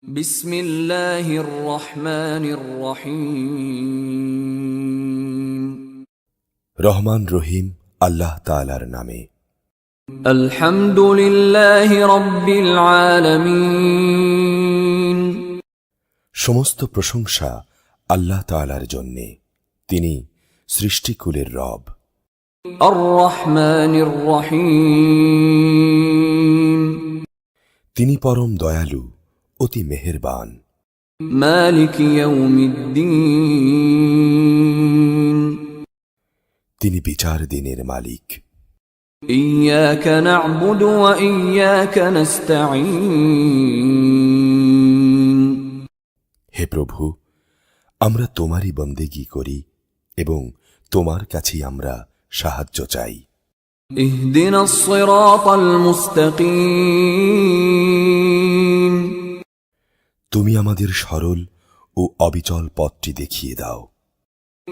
বিসমিল্লাহির রহমানির রহিম। রহমান রহিম আল্লাহ তাআলার নামে। আলহামদুলিল্লাহি রাব্বিল আলামিন। সমস্ত প্রশংসা আল্লাহ তাআলার জন্যে, তিনি সৃষ্টিকুলের রব। আর রহমানির রহিম। তিনি পরম দয়ালু, অতি মেহেরবান। মালিক ইয়াউমিদ্দিন। তিনি বিচার দিনের মালিক। ইয়াকা না'বুদু ওয়া ইয়াকা নাস্তাঈন। হে প্রভু, আমরা তোমারই বন্দেগী করি এবং তোমার কাছেই আমরা সাহায্য চাই। ইহদিনাস সিরাতাল মুস্তাকিম। তুমি আমাদের সরল ও অবিচল পথটি দেখিয়ে দাও।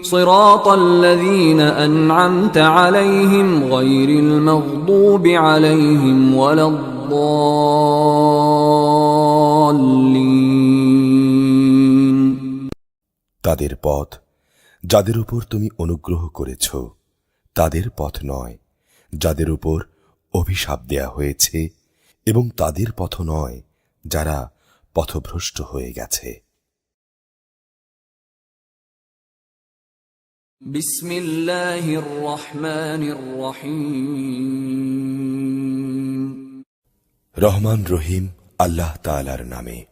সিরাতাল্লাযীনা আন'আমতা আলাইহিম গায়রিল মাগদুবি আলাইহিম ওয়ালাদ-দাল্লিন। তাদের পথ, যাদের উপর তুমি অনুগ্রহ করেছ, তাদের পথ নয় যাদের উপর অভিশাপ দেয়া হয়েছে, এবং তাদের পথ নয় যারা পথভ্রষ্ট হয়ে গেছে। বিসমিল্লাহির রহমানির রহিম। রহমান রহিম আল্লাহ তাআলার নামে।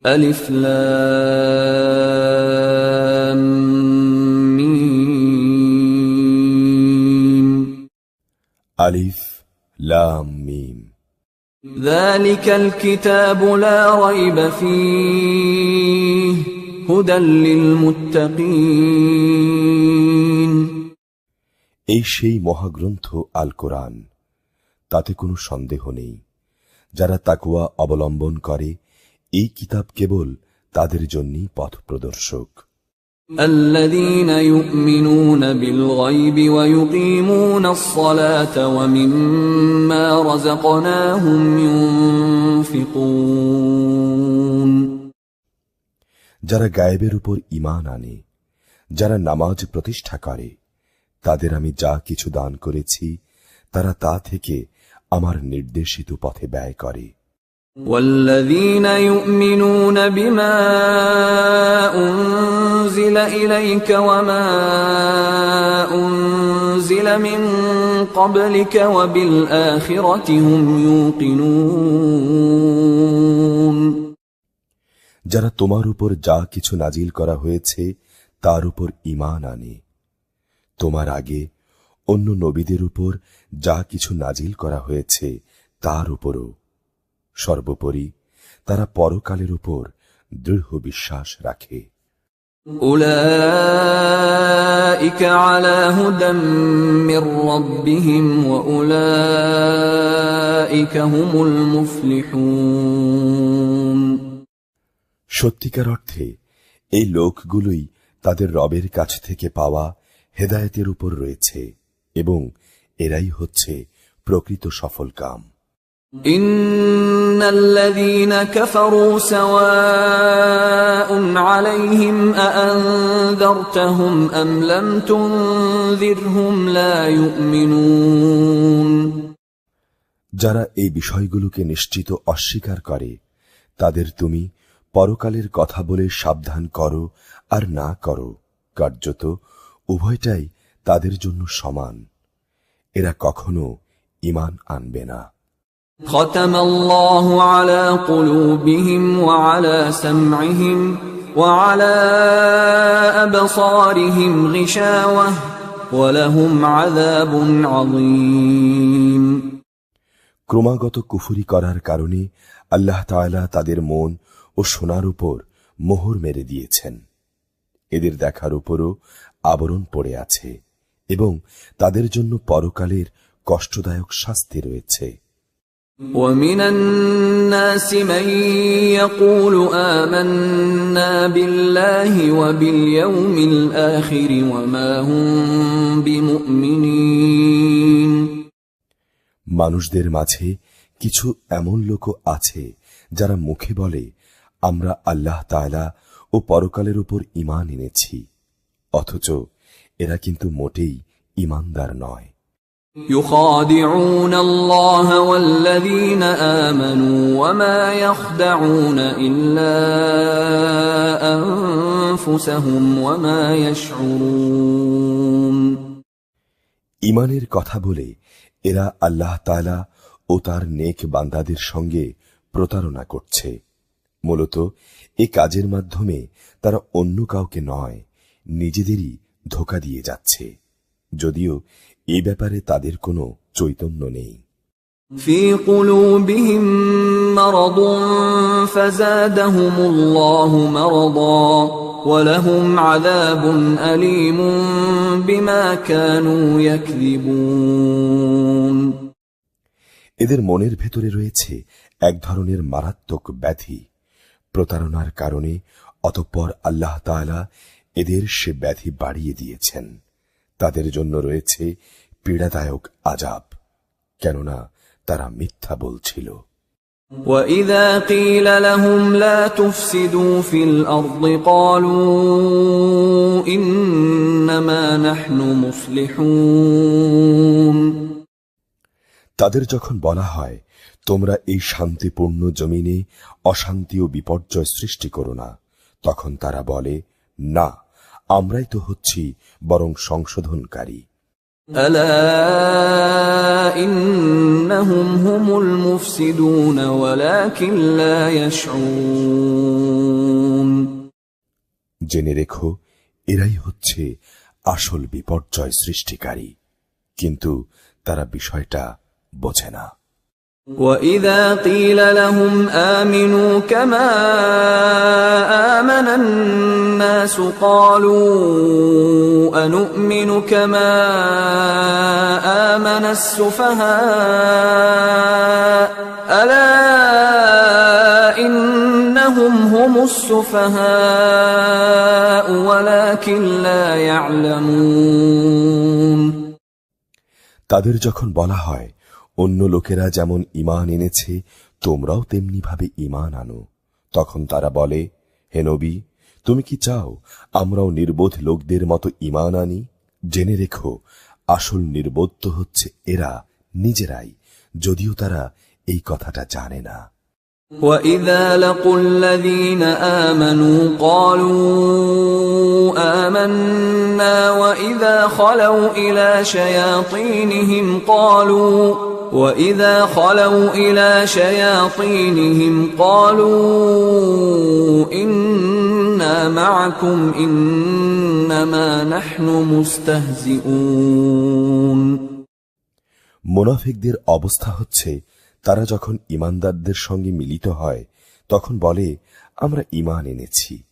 আলিফ লাম মিম। আলিফ লাম মিম। যালিকাল কিতাবু লা রাইবা ফীহি হুদাল লিল মুত্তাকিন। এই সেই মহাগ্রন্থ আল কোরআন, তাতে কোনো সন্দেহ নেই। যারা তাকওয়া অবলম্বন করে, এই কিতাব কেবল তাদের জন্যই পথ প্রদর্শক। আল্লাযীনা ইউমিনুনা বিল গায়বি ওয়া ইউকিমুনাস সালাতা ওয়া মিম্মা রাযাকনাহুম ইউনফিকুন। যারা গায়েবের উপর ঈমান আনে, যারা নামাজ প্রতিষ্ঠা করে, তাদের আমি যা কিছু দান করেছি তারা তা থেকে আমার নির্দেশিত পথে ব্যয় করে। والذين يؤمنون بما أنزل إليك وما أنزل من قبلك وبالآخرة هم يوقنون। যারা তোমার উপর যা কিছু নাজিল করা হয়েছে তার উপর ঈমান আনে, তোমার আগে অন্য নবীদের উপর যা কিছু নাজিল করা হয়েছে তার উপরও, সর্বোপরি তারা পরকালের উপর দৃঢ় বিশ্বাস রাখে। উলাইকা আলা হুদাম মির রাব্বিহিম ওয়া উলাইকা হুমুল মুফলিহুন। সত্যিকার অর্থে এই লোকগুলোই তাদের রবের কাছ থেকে পাওয়া হেদায়েতের উপর রয়েছে, এবং এরাই হচ্ছে প্রকৃত সফলকাম। ইন্নাল্লাযীনা কাফারু সাওয়াউন আলাইহিম আআনযারতাহুম আম লাম তুনযিরহুম লা ইউমিনুন। যারা এই বিষয়গুলোকে নিশ্চিত অস্বীকার করে, তাদের তুমি পরকালের কথা বলে সাবধান করো আর না করো, কার্যত উভয়টাই তাদের জন্য সমান। এরা কখনো ঈমান আনবে না। খাতামাল্লাহু আলা কুলুবিহিম ওয়া আলা সামঈহিম ওয়া আলা আবসারিহিম গিশাওয়াহ ওয়া লাহুম আযাবুন আযীম। ক্রমাগত কুফরি করার কারণে আল্লাহ তাআলা তাদের মন ও শোনার উপর মোহর মেরে দিয়েছেন। এদের দেখার উপরও আবরণ পড়ে আছে, এবং তাদের জন্য পরকালের কষ্টদায়ক শাস্তি রয়েছে। وَمِنَ النَّاسِ مَن يَقُولُ آمَنَّا بِاللَّهِ وَبِالْيَوْمِ الْآخِرِ وَمَا هُم بِمُؤْمِنِينَ। মানুষদের মাঝে কিছু এমন লোকও আছে যারা মুখে বলে আমরা আল্লাহ তাআলা ও পরকালের উপর ঈমান এনেছি, অথচ এরা কিন্তু মোটেই ঈমানদার নয়। يخادعون الله والذين آمنوا وما يخدعون إلا أنفسهم وما يشعرون। ঈমানের কথা বলে এরা আল্লাহ তাআলা ও তার নেক বান্দাদের সঙ্গে প্রতারণা করছে। মূলত এ কাজের মাধ্যমে তারা অন্য কাউকে নয়, নিজেদেরই ধোঁকা দিয়ে যাচ্ছে, যদিও এ ব্যাপারে তাদের কোনো চৈতন্য নেই। في قلوبهم مرض فزادهم الله مرضا ولهم عذاب أليم بما كانوا يكذبون। এদের মনের ভেতরে রয়েছে এক ধরনের মারাত্মক ব্যাধি, প্রতারণার কারণে অতঃপর আল্লাহ তাআলা এদের সে ব্যাধি বাড়িয়ে দিয়েছেন। তাদের জন্য রয়েছে পীড়াদায়ক আযাব, কেননা তারা মিথ্যা বলছিল। وَإِذَا قِيلَ لَهُمْ لَا تُفْسِدُوا فِي الْأَرْضِ قَالُوا إِنَّمَا نَحْنُ مُصْلِحُونَ। তাদের যখন বলা হয়, তোমরা এই শান্তিপূর্ণ জমিনে অশান্তি ও বিপর্যয় সৃষ্টি করো না, তখন তারা বলে, না, আমরাই তো হচ্ছি বরং সংশোধনকারী। ألا إنهم هم المفسدون ولكن لا يشعرون। জেনে রেখো, এরাই হচ্ছে আসল বিপর্যয় সৃষ্টিকারী, কিন্তু তারা বিষয়টা বোঝে না। وَإِذَا قِيلَ لَهُمْ آمِنُوا كَمَا آمَنَ النَّاسُ قَالُوا أَنُؤْمِنُ كَمَا آمَنَ السُّفَهَاءُ أَلَا إِنَّهُمْ هُمُ السُّفَهَاءُ وَلَكِنْ لَا يَعْلَمُونَ। তাদের যখন বলা হয়, অন্য লোকেরা যেমন ঈমান এনেছে তোমরাও তেমনি ভাবে ঈমান আনো, তখন তারা বলে, হে নবী, তুমি কি চাও আমরাও নির্বোধ লোকদের মতো ঈমান আনি? জেনে রেখো, আসল নির্বোধ তো হচ্ছে এরা নিজেরাই, যদিও তারা এই কথাটা জানে না। وَإِذَا لَقُوا الَّذِينَ آمَنُوا قَالُوا آمَنَّا وَإِذَا خَلَوْا إِلَى شَيَاطِينِهِمْ قَالُوا إِنَّا مَعَكُمْ إِنَّمَا نَحْنُ مُسْتَهْزِئُونَ। মুনাফিকদের অবস্থা হচ্ছে, তারা যখন ঈমানদারদের সঙ্গে মিলিত হয় তখন বলে, আমরা ঈমান এনেছি।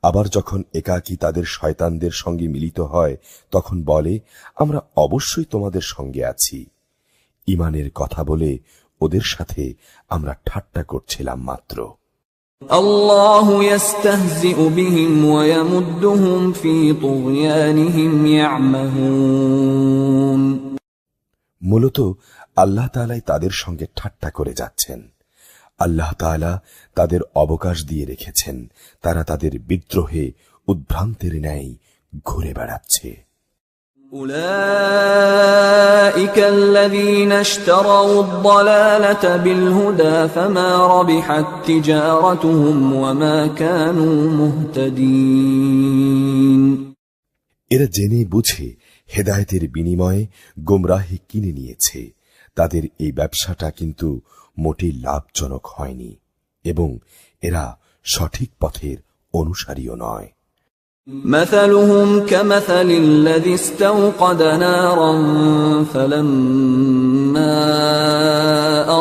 আবার যখন একাকী তাদের শয়তানদের সঙ্গে মিলিত হয় তখন বলে, আমরা অবশ্যই তোমাদের সঙ্গে আছি। ঈমানের কথা বলে ওদের সাথে আমরা ঠাট্টা করছিলাম মাত্র। আল্লাহু ইস্তাহজিউ বিহিম ওয়া ইয়ামুদ্দুহুম ফি তুগয়ানিহিম ইয়ামাহুন। মূলত আল্লাহ তাআলাই তাদের সঙ্গে ঠাট্টা করে যাচ্ছেন। আল্লাহ তাআলা তাদের অবকাশ দিয়ে রেখেছেন, তারা তাদের বিদ্রোহে উদ্ভ্রান্তের ন্যায় ঘুরে বেড়াচ্ছে। উলাইকা আল্লাযীনা ইশতারাউ আদ-দালালাতা বিল হুদা ফামা রাবিহাত তিজারাতুহুম ওয়া মা কানু মুহতাদিন। এরা জেনে বুঝে হেদায়েতের বিনিময়ে গোমরাহি কিনে নিয়েছে, তাদের এই ব্যবসাটা কিন্তু মোটেই লাভজনক হয়নি এবং এরা সঠিক পথের অনুসারীও নয়। مثلهم كمثل الذي استوقد نارا فلما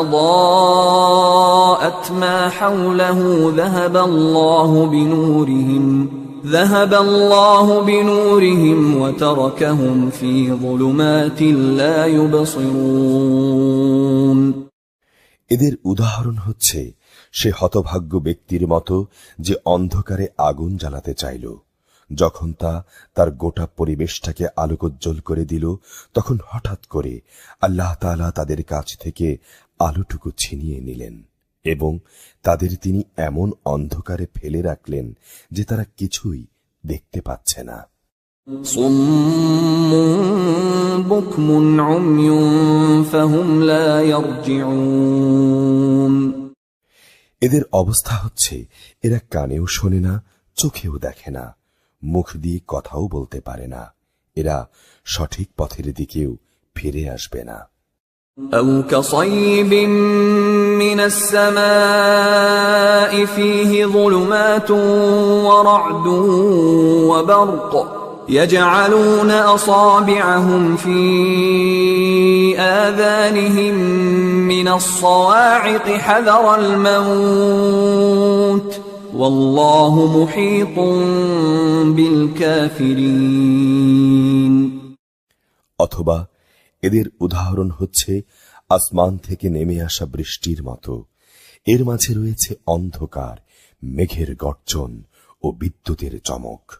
أضاءت ما حوله ذهب الله بنورهم وتركهم في ظلمات لا يبصرون। এদের উদাহরণ হচ্ছে সে হতভাগ্য ব্যক্তির মতো যে অন্ধকারে আগুন জ্বালাতে চাইল, যখন তা তার গোটা পরিবেশটাকে আলোকোজ্জ্বল করে দিল তখন হঠাৎ করে আল্লাহ তাআলা তাদের কাছ থেকে আলোটুকু ছিনিয়ে নিলেন এবং তাদের তিনি এমন অন্ধকারে ফেলে রাখলেন যে তারা কিছুই দেখতে পাচ্ছে না। صم بكم عمي فهم لا يرجعون। এদের অবস্থা হচ্ছে এরা কানেও শোনে না, চোখেও দেখে না, মুখ দিয়ে কথাও বলতে পারে না, এরা সঠিক পথের দিকেও ফিরে আসবে না। أو كصيب من السماء فيه ظلمات ورعد وبرق يجعلون أصابعهم في آذانهم من الصواعق حذر الموت والله محيط بالكافرين। অথবা এদের উদাহরণ হচ্ছে আসমান থেকে নেমে আসা বৃষ্টির মতো, এর মাঝে রয়েছে অন্ধকার, মেঘের গর্জন ও বিদ্যুতের চমক।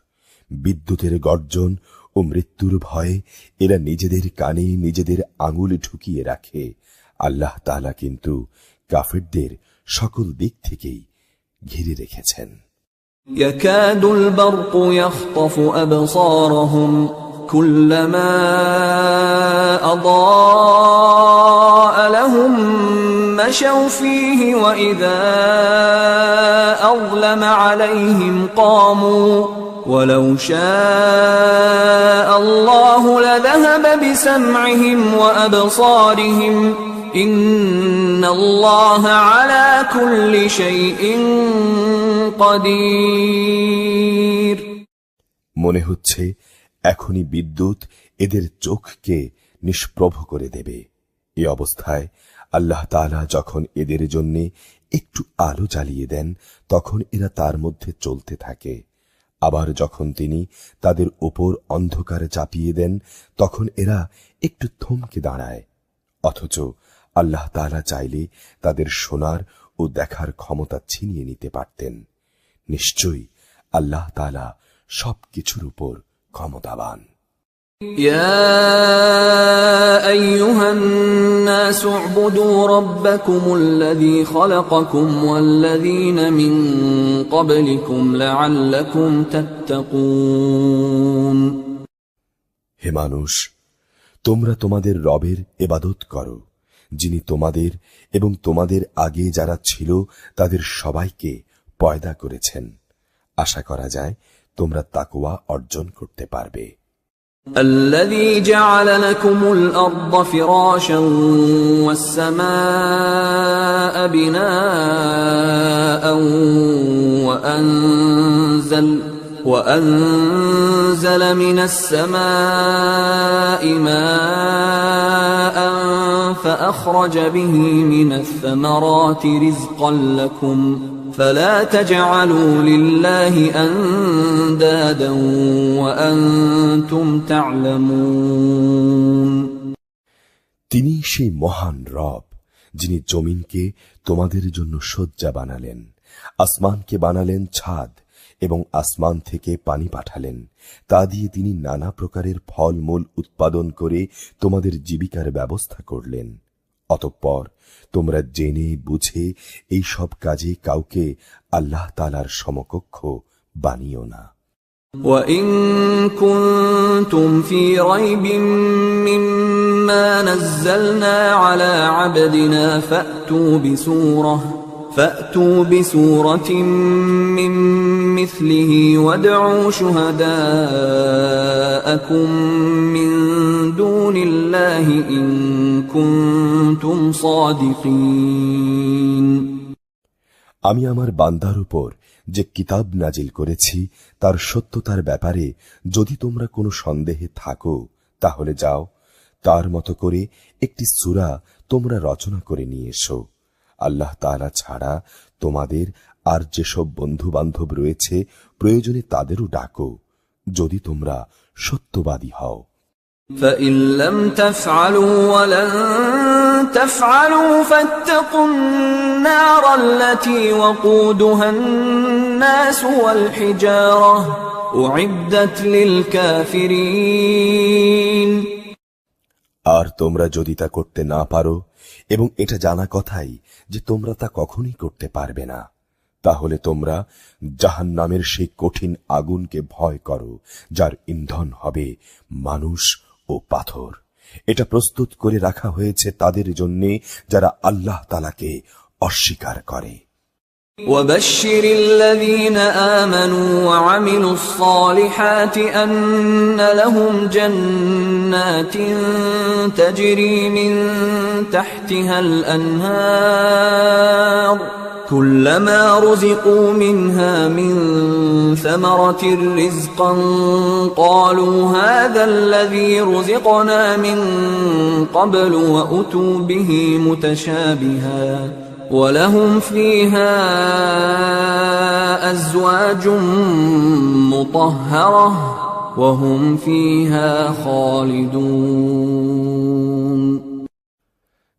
বিদ্যুতের গর্জন ও মৃত্যুর ভয়ে এরা নিজেদের কানে নিজেদের আঙুল ঢুকিয়ে রাখে। আল্লাহ তাআলা কিন্তু কাফেরদের সকল দিক থেকেই ঘিরে রেখেছেন। يكاد البرق يخطف أبصارهم كلما أضاء لهم مشوا فيه وإذا أظلم عليهم قاموا ولو شاء الله لذهب بسمعهم وأبصارهم إن الله على كل شيء قدير। মনে হচ্ছে এখনই বিদ্যুৎ এদের চোখকে নিষ্প্রভ করে দেবে। এই অবস্থায় আল্লাহ তাআলা যখন এদের জন্য একটু আলো জ্বালিয়ে দেন তখন এরা তার মধ্যে চলতে থাকে, আবার যখন তিনি তাদের উপর অন্ধকার চাপিয়ে দেন তখন এরা একটু থমকে দাঁড়ায়। অথচ আল্লাহ তাআলা চাইলে তাদের শোনার ও দেখার ক্ষমতা ছিনিয়ে নিতে পারতেন। নিশ্চয়ই আল্লাহ তাআলা সবকিছুর উপর ক্ষমতাবান। يا أيها الناس اعبدوا ربكم الذي خلقكم والذين من قبلكم لعلكم تتقون। হে মানুষ, তোমরা তোমাদের রবের ইবাদত করো, যিনি তোমাদের এবং তোমাদের আগে যারা ছিল তাদের সবাইকে পয়দা করেছেন। আশা করা যায় তোমরা তাকওয়া অর্জন করতে পারবে। الذي جعل لكم الأرض فراشا والسماء بناء وأنزل من السماء ماء فأخرج به من الثمرات رزقا لكم فلا تجعلوا لله أندادا وأنتم تعلمون। তিনি সেই মহান রব যিনি জমিনকে তোমাদের জন্য শয্যা বানালেন, আসমানকে বানালেন ছাদ এবং আসমান থেকে পানি পাঠালেন, তা দিয়ে তিনি নানা প্রকারের ফলমূল উৎপাদন করে তোমাদের জীবিকার ব্যবস্থা করলেন। অতঃপর তোমরা জেনে বুঝে এই সব কাজে কাউকে আল্লাহ তাআলার সমকক্ষ বানিও না। وَإِن كُنتُمْ فِي رَيْبٍ مِّمَّا نَزَّلْنَا عَلَى عَبْدِنَا فَأْتُوا بِسُورَةٍ مِّن مِّثْلِهِ وَادْعُوا شُهَدَاءَكُم مِّن دُونِ اللَّهِ إِن كُنتُمْ صَادِقِينَ। আমি আমার বান্দার উপর যে কিতাব নাজিল করেছি তার সত্যতার ব্যাপারে যদি তোমরা কোনো সন্দেহে থাকো তাহলে যাও, তার মতো করে একটি সূরা তোমরা রচনা করে নিয়ে এসো। আল্লাহ তাআলা ছাড়া তোমাদের আর যেসব বন্ধু বান্ধব রয়েছে প্রয়োজনে তাদেরও ডাকো, যদি তোমরা সত্যবাদী হও। فَإِن لَّمْ تَفْعَلُوا وَلَن تَفْعَلُوا فَاتَّقُوا النَّارَ الَّتِي وَقُودُهَا النَّاسُ وَالْحِجَارَةُ أُعِدَّتْ لِلْكَافِرِينَ। আর তোমরা যদি তা করতে না পারো, এবং এটা জানা কথাই যে তোমরা তা কখনই করতে পারবে না, তাহলে তোমরা জাহান্নামের সেই কঠিন আগুনকে ভয় করো, যার ইন্ধন হবে মানুষ ও পাথর। এটা প্রস্তুত করে রাখা হয়েছে তাদের জন্যে যারা আল্লাহ তাআলাকে অস্বীকার করে। وبشر الذين آمنوا وعملوا الصالحات أن لهم جنات تجري من تحتها الأنهار كلما رزقوا منها من ثمرة رزقا قالوا هذا الذي رزقنا من قبل وأتوا به متشابها وَلَهُمْ فِيهَا أَزْوَاجٌ مُطَهَّرَةٌ وَهُمْ فِيهَا خَالِدُونَ।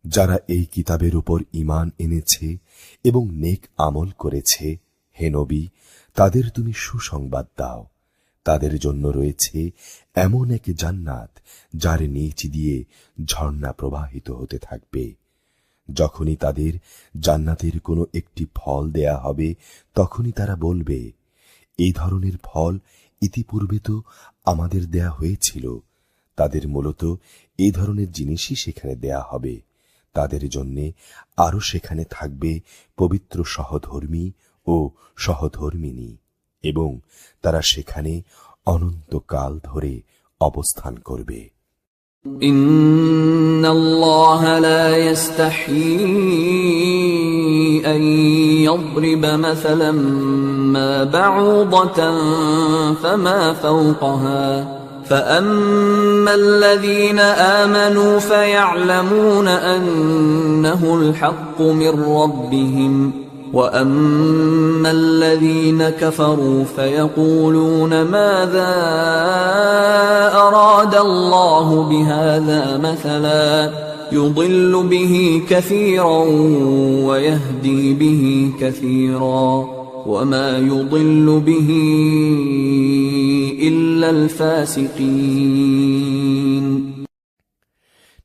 যারা এই কিতাবের উপর ঈমান এনেছে এবং নেক আমল করেছে, হে নবী, তাদের তুমি সুসংবাদ দাও। তাদের জন্য রয়েছে এমন এক জান্নাত যার নিচ দিয়ে ঝর্ণা প্রবাহিত হতে থাকবে। যখনই তাদের জান্নাতের কোনো একটি ফল দেয়া হবে, তখনই তারা বলবে, এই ধরনের ফল ইতিপূর্বে তো আমাদের দেয়া হয়েছিল। তাদের মূলত এই ধরনের জিনিসই সেখানে দেয়া হবে। তাদের জন্য আরো সেখানে থাকবে পবিত্র সহধর্মী ও সহধর্মিনী, এবং তারা সেখানে অনন্তকাল ধরে অবস্থান করবে। ইন্নাল্লাহ লা ইস্তাহয়ী আন ইয়াদরিবা মাসালাম মা বাউদাতান ফামা ফাওকাহা فأما الذين آمنوا فيعلمون أنه الحق من ربهم وأما الذين كفروا فيقولون ماذا أراد الله بهذا مثلا يضل به كثيرا ويهدي به كثيرا وما يضل به إلا الفاسقين।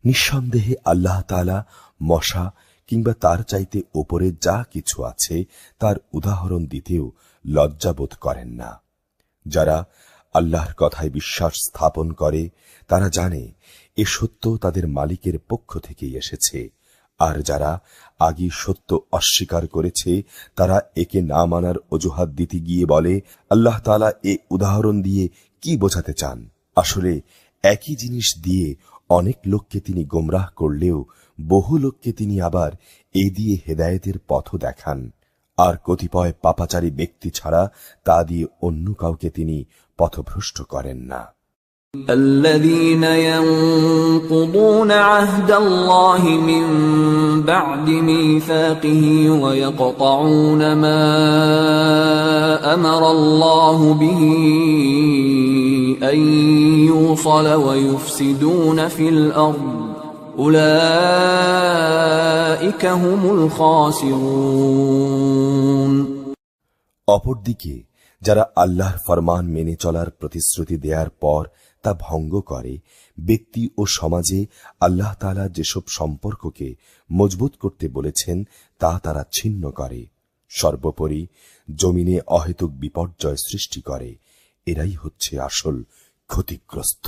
নিঃসন্দেহে আল্লাহ তাআলা মশা কিংবা তার চাইতে ওপরে যা কিছু আছে তার উদাহরণ দিতেও লজ্জাবোধ করেন না। যারা আল্লাহর কথায় বিশ্বাস স্থাপন করে তারা জানে এ সত্য তাদের মালিকের পক্ষ থেকেই এসেছে, আর যারা আগে সত্য অস্বীকার করেছে তারা একে না মানার অজুহাত দিতে গিয়ে বলে, আল্লাহ তাআলা এ উদাহরণ দিয়ে কি বোঝাতে চান? আসলে একই জিনিস দিয়ে অনেক লোককে তিনি গোমরাহ করলেও বহু লোককে তিনি আবার এই দিয়ে হেদায়েতের পথ দেখান, আর কতিপয় পাপাচারী ব্যক্তি ছাড়া তা দিয়ে অন্য কাউকে তিনি পথভ্রষ্ট করেন না। الذين ينقضون عهد الله من بعد ميثاقه ويقطعون ما أمر الله به أن يوصل ويفسدون في الأرض أولئك هم الخاسرون। অপরদিকে যারা আল্লাহর ফরমান মেনে চলার প্রতিশ্রুতি দেওয়ার পর তা ভঙ্গ করে, ব্যক্তি ও সমাজে আল্লাহ তাআলা যেসব সম্পর্ককে মজবুত করতে বলেছেন তা তারা ছিন্ন করে, সর্বোপরি জমিনে অহেতুক বিপর্যয় সৃষ্টি করে, এরাই হচ্ছে আসল ক্ষতিগ্রস্ত।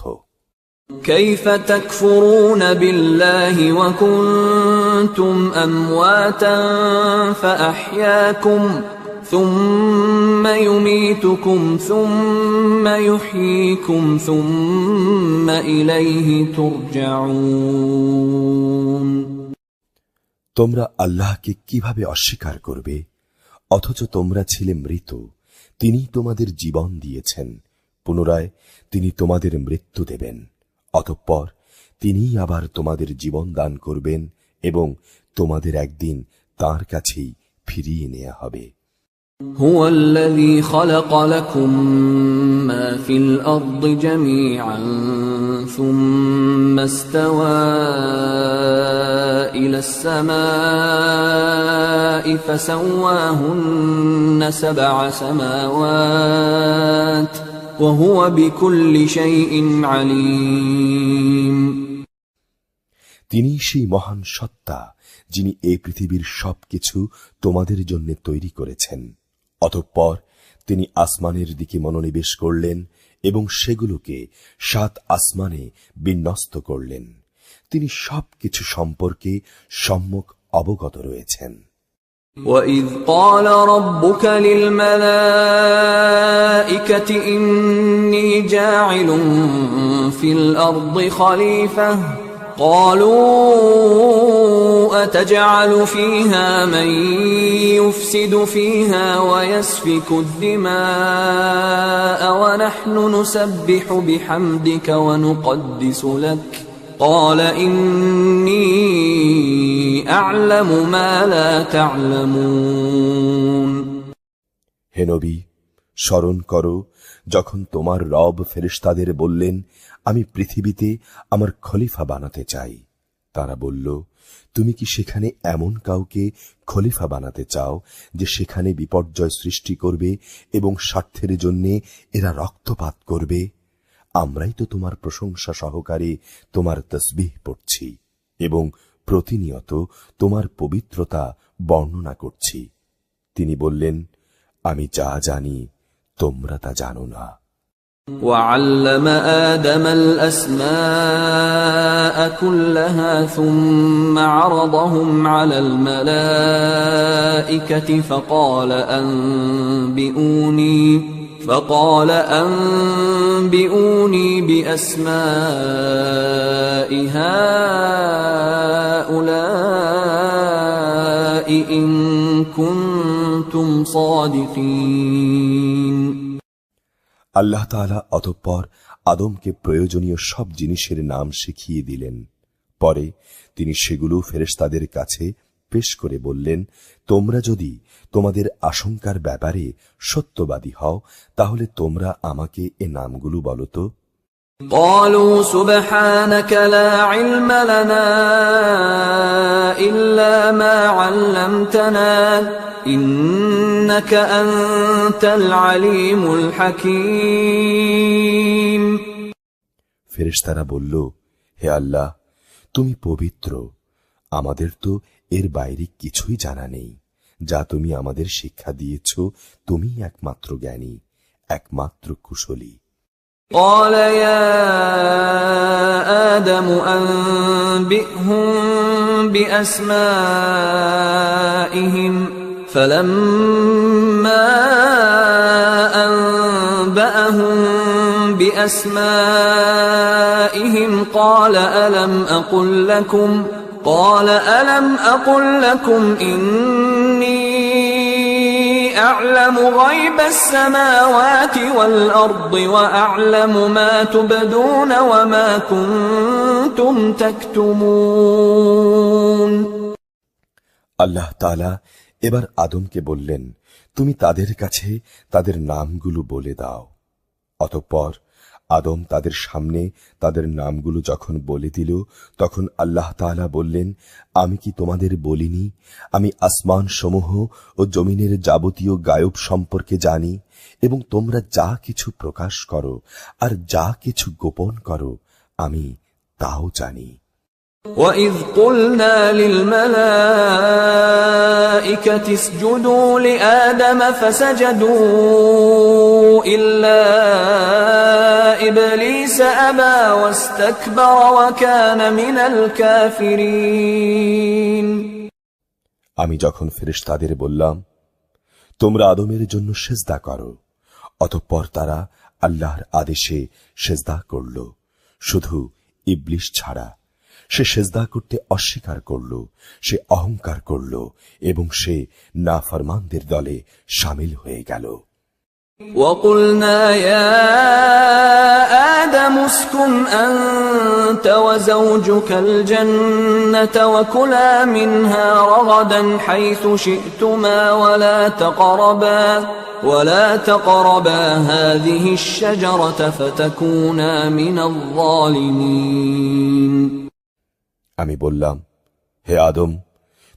كيف تكفرون بالله وكنتم أمواتا فأحياكم ثم يميتكم ثم يحييكم ثم إليه ترجعون। তোমরা আল্লাহকে কিভাবে অস্বীকার করবে অথচ তোমরা ছিলে মৃত? তিনি তোমাদের জীবন দিয়েছেন, পুনরায় তিনি তোমাদের মৃত্যু দেবেন, অতঃপর তিনি আবার তোমাদের জীবন দান করবেন এবং তোমাদের একদিন তাঁর কাছেই ফিরিয়ে নেওয়া হবে। هو الذي خلق لكم ما في الأرض جميعا ثم استوى إلى السماء فسواهن 7 سماوات وهو بكل شيء عليم। তিনি সেই মহান সত্তা যিনি এই পৃথিবীর সবকিছু তোমাদের জন্য তৈরি করেছেন। অতঃপর তিনি আসমানের দিকে মনোনিবেশ করলেন এবং সেগুলোকে 7 আসমানে বিন্যস্ত করলেন। তিনি সবকিছু সম্পর্কে সম্যক অবগত রয়েছেন। وَإِذْ قَالَ رَبُّكَ لِلْمَلَائِكَةِ إِنِّي جَاعِلٌ فِي الْأَرْضِ خَلِيفَةً قَالُوا أَتَجْعَلُ فِيهَا مَن يُفْسِدُ فِيهَا وَيَسْفِكُ الدِّمَاءَ وَنَحْنُ نُسَبِّحُ بِحَمْدِكَ وَنُقَدِّسُ لَكَ قال إني أعلم ما لا تعلمون। হে নবী, স্মরণ করো যখন তোমার রব ফেরেশতাদের বললেন, আমি পৃথিবীতে আমার খলিফা বানাতে চাই। তারা বলল, তুমি কি সেখানে এমন কাউকে খলিফা বানাতে চাও যে সেখানে বিপর্যয় সৃষ্টি করবে এবং স্বার্থের জন্য এরা রক্তপাত করবে? আমরাই তো তোমার প্রশংসা সহকারে তোমার তসবিহ পড়ছি এবং প্রতিনিয়ত তোমার পবিত্রতা বর্ণনা করছি। তিনি বললেন, আমি যা জানি তোমরা তা জানো না। وَعَلَّمَ آدَمَ الْأَسْمَاءَ كُلَّهَا ثُمَّ عَرَضَهُمْ عَلَى الْمَلَائِكَةِ فقال أنبئوني بأسماء هؤلاء إن كنتم صادقين। আল্লাহ তাআলা অতঃপর আদমকে প্রয়োজনীয় সব জিনিসের নাম শিখিয়ে দিলেন। পরে তিনি সেগুলো ফেরেশতাদের কাছে পেশ করে বললেন, তোমরা যদি তোমাদের আশঙ্কার ব্যাপারে সত্যবাদী হও তাহলে তোমরা আমাকে এ নামগুলো বলো তো। قالوا سبحانك لا علم لنا إلا ما علمتنا إنك أنت العليم الحكيم। ফেরেশতারা বলল, হে আল্লাহ, তুমি পবিত্র, আমাদের তো এর বাইরে কিছুই জানা নেই। যা তুমি আমাদের শিক্ষা দিয়েছ, তুমি একমাত্র জ্ঞানী, একমাত্র কুশলী। قال يا آدم أنبئهم بأسمائهم فلما أنبأهم بأسمائهم قال ألم أقل لكم إني أعلم غيب السماوات والأرض وأعلم ما تبدون وما كنتم تكتمون। আল্লাহ তাআলা এবার আদমকে বললেন, তুমি তাদের কাছে তাদের নামগুলো বলে দাও। অতঃপর আদম তাদের সামনে তাদের নামগুলো যখন বলে দিল, তখন আল্লাহ তাআলা বললেন, আমি কি তোমাদের বলিনি আমি আসমান সমূহ ও জমিনের যাবতীয় গায়ব সম্পর্কে জানি এবং তোমরা যা কিছু প্রকাশ করো আর যা কিছু গোপন করো আমি তাও জানি। وَإِذْ قُلْنَا لِلْمَلَائِكَةِ اسْجُدُوا لِآدَمَ فَسَجَدُوا إِلَّا إِبْلِيسَ أَبَى وَاسْتَكْبَرَ وَكَانَ مِنَ الْكَافِرِينَ। আমি যখন ফেরেশতাদের বললাম, তোমরা আদমের জন্য সেজদা করো, অতঃপর তারা আল্লাহর আদেশে সেজদা করল, শুধু ইবলিস ছাড়া। সে সেজদা করতে অস্বীকার করল, সে অহংকার করল এবং সে নাফরমানদের দলে শামিল হয়ে গেল। وَقُلْنَا يَا آدَمُ اسْكُنْ أَنْتَ وَزَوْجُكَ الْجَنَّةَ وَكُلَا مِنْهَا رَغَدًا حَيْثُ شِئْتُمَا وَلَا تَقْرَبَا هَذِهِ الشَّجَرَةَ فَتَكُونَا مِنَ الظَّالِمِينَ। আমি বললাম, হে আদম,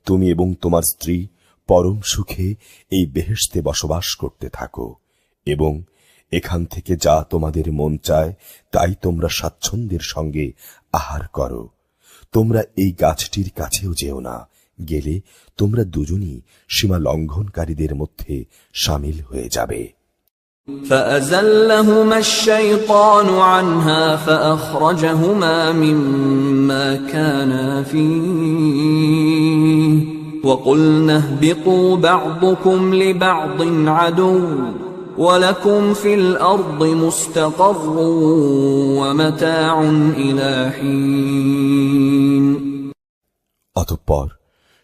তুমি এবং তোমার স্ত্রী পরম সুখে এই বেহেশতে বসবাস করতে থাকো এবং এখান থেকে যা তোমাদের মন চায় তাই তোমরা স্বাচ্ছন্দ্যের সঙ্গে আহার করো, তোমরা এই গাছটির কাছেও যেও না, গেলে তোমরা দুজনই সীমা লঙ্ঘনকারীদের মধ্যে শামিল হয়ে যাবে। فأزلهما الشيطان عنها فأخرجهما مما كانا فيه وقلنا اهبطوا بعضكم لبعض عدو ولكم في الأرض مستقر ومتاع إلى حين। অতঃপর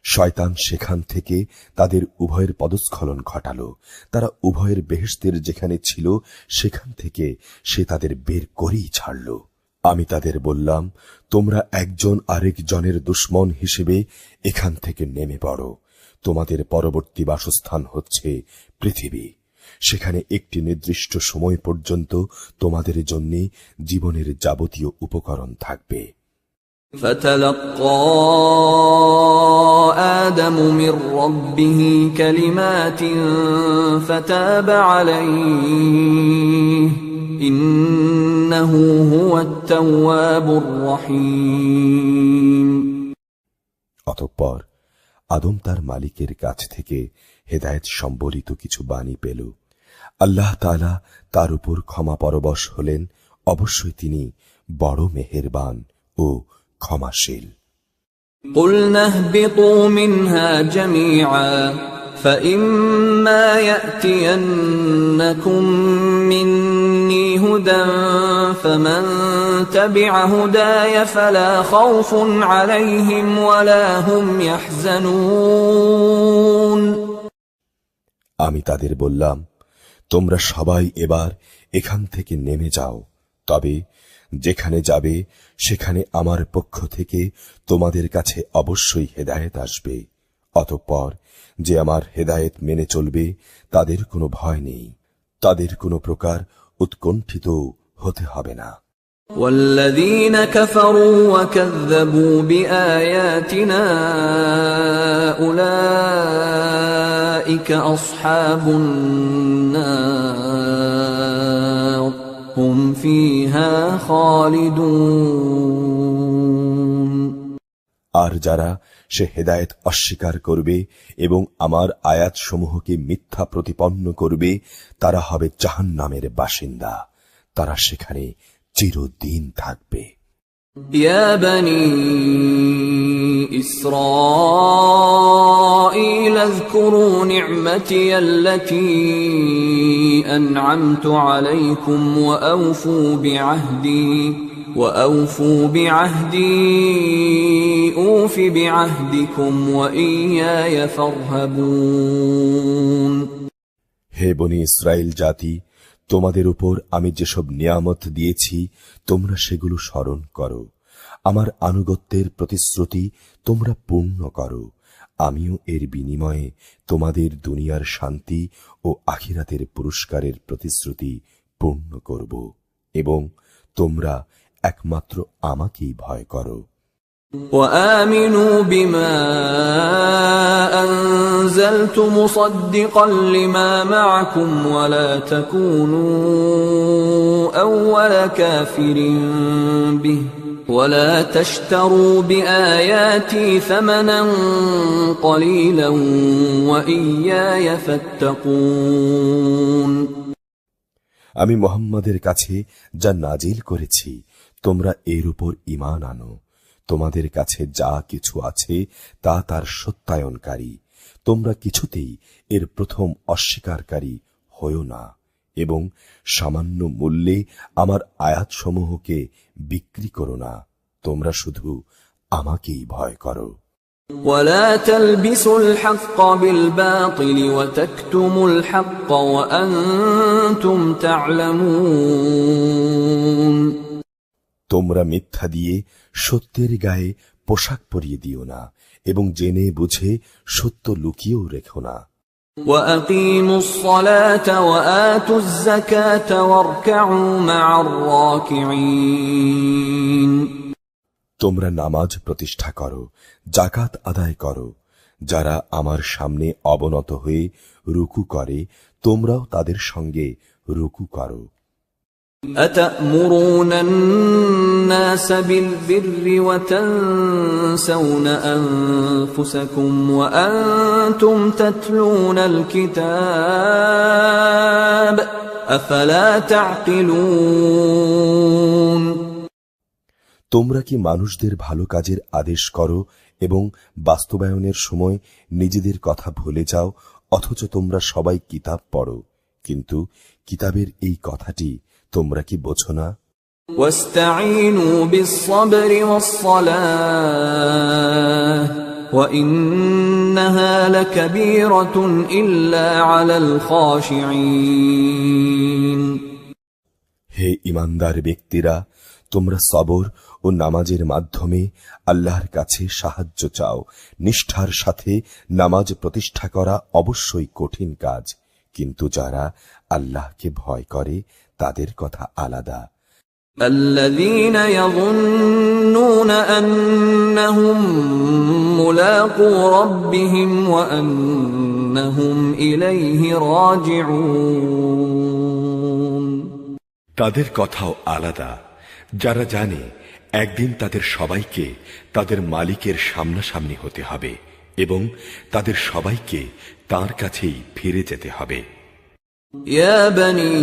শয়তান সেখান থেকে তাদের উভয়ের পদস্খলন ঘটালো। তারা উভয়ের বেহেশতের যেখানে ছিল সেখান থেকে সে তাদের বের করেই ছাড়ল। আমি তাদের বললাম, তোমরা একজন আরেকজনের দুশমন হিসেবে এখান থেকে নেমে পড়ো। তোমাদের পরবর্তী বাসস্থান হচ্ছে পৃথিবী। সেখানে একটি নির্দিষ্ট সময় পর্যন্ত তোমাদের জন্য জীবনের যাবতীয় উপকরণ থাকবে। فتلقى آدم من ربه كلمات فتاب عليه إنه هو التواب الرحيم। অতঃপর আদম তার মালিকের কাছ থেকে হেদায়েত সম্বলিত কিছু বাণী পেল। আল্লাহ তাআলা তার উপর ক্ষমা পরবশ হলেন, অবশ্যই তিনি বড় মেহেরবান ও ক্ষমাশীল। قُلْنَا اهْبِطُوا مِنْهَا جَمِيعًا فَإِمَّا يَأْتِيَنَّكُم مِّنِّي هُدًى فَمَن تَبِعَ هُدَايَ فَلَا خَوْفٌ عَلَيْهِمْ وَلَا هُمْ يَحْزَنُونَ। আমি তাদের বললাম, তোমরা সবাই এবার এখান থেকে নেমে যাও, তবে যেখানে যাবে সেখানে আমার পক্ষ থেকে তোমাদের কাছে অবশ্যই হেদায়েত আসবে। অতঃপর যে আমার হেদায়েত মেনে চলবে তাদের কোনো ভয় নেই, তাদের কোনো প্রকার উৎকণ্ঠিত হতে হবে না। والذين كفروا وكذبوا بآياتنا أولئك أصحاب النار هم فيها خالدون। আর যারা সে হেদায়েত অস্বীকার করবে এবং আমার আয়াত সমূহকে মিথ্যা প্রতিপন্ন করবে তারা হবে জাহান্নামের বাসিন্দা, তারা সেখানে চিরদিন থাকবে। يا بني إسرائيل اذكروا نعمتي التي أنعمت عليكم وأوفوا بعهدي أوف بعهدكم وإياي فارهبون। হে বনি ইসরাইল জাতি, তোমাদের উপর আমি যেসব নিয়ামত দিয়েছি তোমরা সেগুলো স্মরণ করো। আমার আনুগত্যের প্রতিশ্রুতি তোমরা পূর্ণ করো। আমিও এর বিনিময়ে তোমাদের দুনিয়ার শান্তি ও আখিরাতের পুরস্কারের প্রতিশ্রুতি পূর্ণ করব এবং তোমরা একমাত্র আমাকেই ভয় করো। وآمنوا بما أنزلت مصدقا لما معكم ولا تكونوا أول كافر به ولا تشتروا بآياتي ثمنا قليلا وإياي فاتقون। আমি মুহাম্মদের কাছে যা নাজিল করেছি তোমরা এর উপর ঈমান আনো। তোমাদের কাছে যা কিছু আছে তা তার সত্যায়নকারী। তোমরা কিছুতেই এর প্রথম অস্বীকারী হয়ো না এবং সামান্য মূল্যে আমার আয়াতসমূহকে বিক্রি করো না। তোমরা শুধু আমাকেই ভয় করো। ولا تلبسوا الحق بالباطل وتكتموا الحق وأنتم تعلمون। তোমরা মিথ্যা দিয়ে সত্যের গায়ে পোশাক পরিয়ে দিও না এবং জেনে বুঝে সত্য লুকিয়েও রেখো না। وأقيموا الصلاة وآتوا الزكاة واركعوا مع الراكعين। তোমরা নামাজ প্রতিষ্ঠা করো, যাকাত আদায় করো। যারা আমার সামনে অবনত হয়ে রুকু করে তোমরাও তাদের সঙ্গে রুকু করো। أتأمرون الناس بالبر وتنسون أنفسكم وأنتم تتلون الكتاب أفلا تعقلون তোমরা কি মানুষদের ভালো কাজের আদেশ করো এবং বাস্তবায়নের সময় নিজেদের কথা ভুলে যাও, অথচ তোমরা সবাই কিতাব পড়ো, কিন্তু কিতাবের এই কথাটি তোমরা কি বোঝো না? واستعينوا بالصبر والصلاة وإنها لكبيرة إلا على الخاشعين হে ঈমানদার ব্যক্তিরা, তোমরা সবর ও নামাজের মাধ্যমে আল্লাহর কাছে সাহায্য চাও। নিষ্ঠার সাথে নামাজ প্রতিষ্ঠা করা অবশ্যই কঠিন কাজ, কিন্তু যারা আল্লাহকে ভয় করে তাদের কথা আলাদা। الذين يظنون أنهم ملاقو ربهم وأنهم إليه راجعون তাদের কথাও আলাদা, যারা জানে একদিন তাদের সবাইকে তাদের মালিকের সামনাসামনি হতে হবে এবং তাদের সবাইকে তার কাছেই ফিরে যেতে হবে। يا بني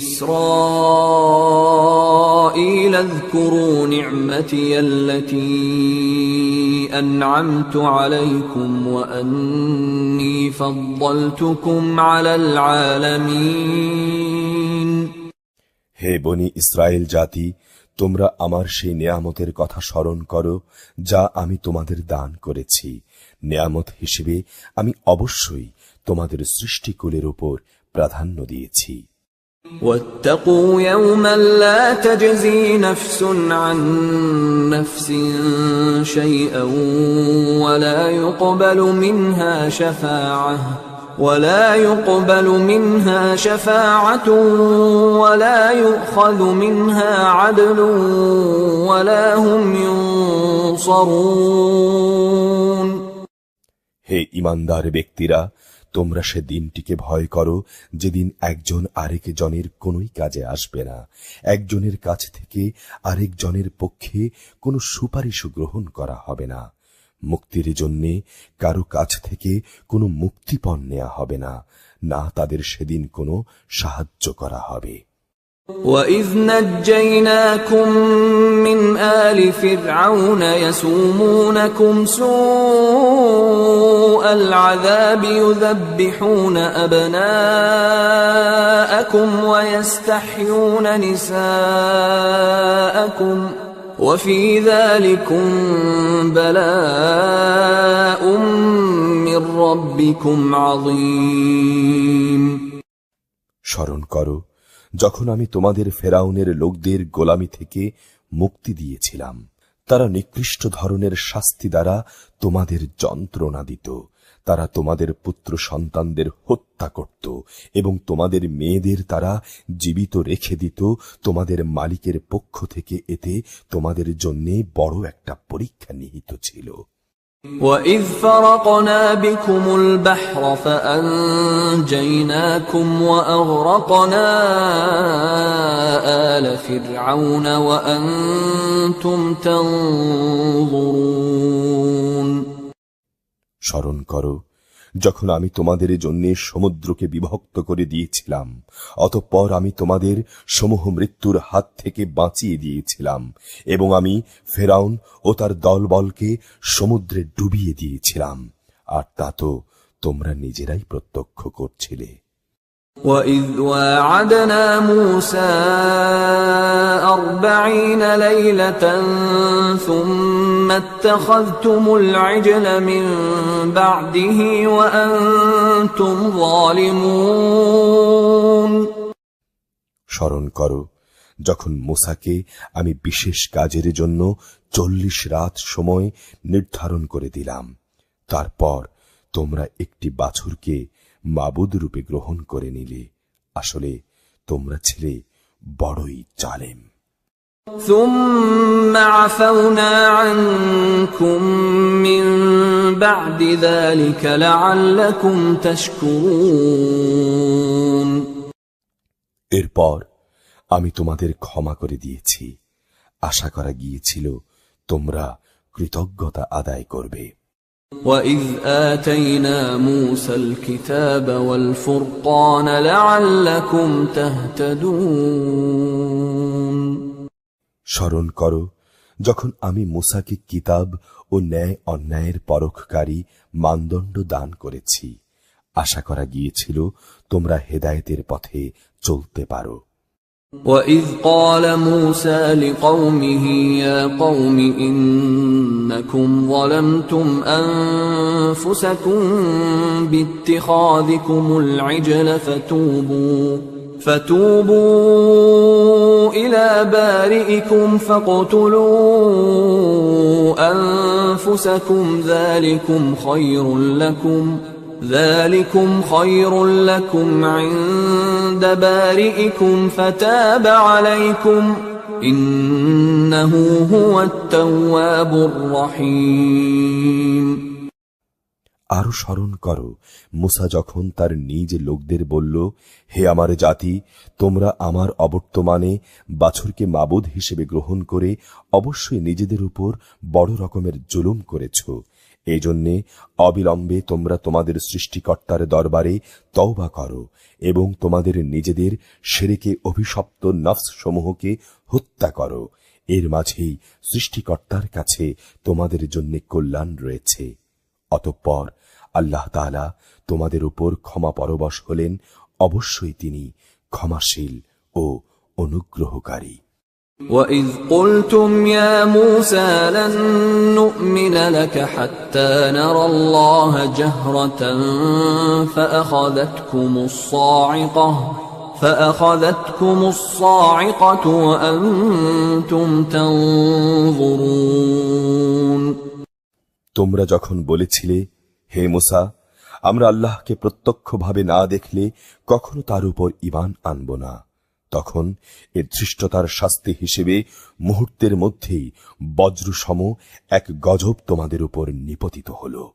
إسرائيل اذكروا نعمتي التي أنعمت عليكم وأني فضلتكم على العالمين হে বনি ইসরায়েল জাতি, তোমরা আমার সেই নেয়ামতের কথা স্মরণ করো যা আমি তোমাদের দান করেছি। নেয়ামত হিসেবে আমি অবশ্যই তোমাদের সৃষ্টিকুলের উপর প্রাধান্য দিয়েছি। واتقوا يوما لا تجزي نفس عن نفس شيئا ولا يقبل منها شفاعة ولا يؤخذ منها عدل ولا هم ينصرون হে ঈমানদার ব্যক্তিরা, তোমরা সে দিনটিকে ভয় করো যেদিন একজন আরেকজনের কোনোই কাজে আসবে না। একজনের কাছ থেকে আরেকজনের পক্ষে কোনো সুপারিশ গ্রহণ করা হবে না। মুক্তির জন্যে কারো কাছ থেকে কোনো মুক্তিপণ নেওয়া হবে না, না তাদের সেদিন কোনো সাহায্য করা হবে। وَإِذْ نَجَّيْنَاكُمْ مِنْ آلِ فِرْعَوْنَ يَسُومُونَكُمْ سُوءَ الْعَذَابِ يُذَبِّحُونَ أَبْنَاءَكُمْ وَيَسْتَحْيُونَ نِسَاءَكُمْ وَفِي ذَلِكُمْ بَلَاءٌ مِّن رَّبِّكُمْ عَظِيمٌ স্মরণ করো যখন আমি তোমাদের ফেরাউনের লোকদের গোলামি থেকে মুক্তি দিয়েছিলাম। তারা নিকৃষ্ট ধরনের শাস্তি দ্বারা তোমাদের যন্ত্রণা দিত। তারা তোমাদের পুত্র সন্তানদের হত্যা করত এবং তোমাদের মেয়েদের তারা জীবিত রেখে দিত। তোমাদের মালিকের পক্ষ থেকে এতে তোমাদের জন্য বড় একটা পরীক্ষা নিহিত ছিল। وَإِذْ فَرَقْنَا بِكُمُ الْبَحْرَ فَأَنْجَيْنَاكُمْ وَأَغْرَقْنَا آلَ فِرْعَوْنَ وَأَنْتُمْ تَنْظُرُونَ স্মরণ করো যখন আমি তোমাদের জন্য সমুদ্রকে বিভক্ত করে দিয়েছিলাম, অতঃপর আমি তোমাদের সমূহ মৃত্যুর হাত থেকে বাঁচিয়ে দিয়েছিলাম এবং আমি ফেরাউন ও তার দলবলকে সমুদ্রে ডুবিয়ে দিয়েছিলাম, আর তা তো তোমরা নিজেরাই প্রত্যক্ষ করছিলে। وَإِذْ وَاعَدْنَا مُوسَى 40 لَيْلَةً ثُمَّ اتَّخَذْتُمُ الْعِجْلَ مِنْ بَعْدِهِ وَأَنْتُمْ ظَالِمُونَ স্মরণ করো যখন মুসাকে আমি বিশেষ কাজের জন্য 40 রাত সময় নির্ধারণ করে দিলাম, তারপর তোমরা একটি বাছুরকে মাবুদ রূপে গ্রহণ করে নিলে। আসলে তোমরা ছিলে বড়ই জালেম। ثُمَّ عَفَوْنَا عَنكُم مِّن بَعْدِ ذَلِكَ لَعَلَّكُمْ تَشْكُرُونَ এরপর আমি তোমাদের ক্ষমা করে দিয়েছি। আশা করা গিয়েছিল তোমরা কৃতজ্ঞতা আদায় করবে। وَإِذْ آتَيْنَا مُوسَى الْكِتَابَ وَالْفُرْقَانَ لَعَلَّكُمْ تَهْتَدُونَ স্মরণ করো যখন আমি মুসাকে কিতাব ও ন্যায় অন্যায়ের পরখকারী মানদণ্ড দান করেছি। আশা করা গিয়েছিল তোমরা হেদায়েতের পথে চলতে পারো। وَإِذْ قَالَ مُوسَى لِقَوْمِهِ يَا قَوْمِ إِنَّكُمْ ظَلَمْتُمْ أَنفُسَكُمْ بِاتِّخَاذِكُمُ الْعِجْلَ فَتُوبُوا إِلَى بَارِئِكُمْ فَاقْتُلُوا أَنفُسَكُمْ ذلكم خير لكم عند بارئكم فتاب عليكم إنه هو التواب الرحيم আরো স্মরণ করো মুসা যখন তার নিজ লোকদের বলল, হে আমার জাতি, তোমরা আমার অবর্তমানে বাছুরকে মাবুদ হিসেবে গ্রহণ করে অবশ্যই নিজেদের উপর বড় রকমের জুলুম করেছ। এই জন্যে অবিলম্বে তোমরা তোমাদের সৃষ্টিকর্তার দরবারে তওবা করো এবং তোমাদের নিজেদের শিরকে অভিশপ্ত নফস সমূহকে হত্যা করো। এর মাঝেই সৃষ্টিকর্তার কাছে তোমাদের জন্য কল্যাণ রয়েছে। অতঃপর আল্লাহ তাআলা তোমাদের উপর ক্ষমা পরবশ হলেন, অবশ্যই তিনি ক্ষমাশীল ও অনুগ্রহকারী। وَإِذْ قُلْتُمْ يَا مُوسَى لَن نُّؤْمِنَ لَكَ حَتَّى نَرَى اللَّهَ جَهْرَةً فَأَخَذَتْكُمُ الصَّاعِقَةُ وَأَنْتُمْ تَنظُرُونَ তোমরা যখন বলেছিলে, হে মুসা, আমরা আল্লাহকে প্রত্যক্ষভাবে না দেখলে কখনো তার উপর ঈমান আনব না, তখন এর ধৃষ্টতার শাস্তি হিসেবে মুহূর্তের মধ্যেই বজ্রসম এক গজব তোমাদের উপর নিপতিত হল,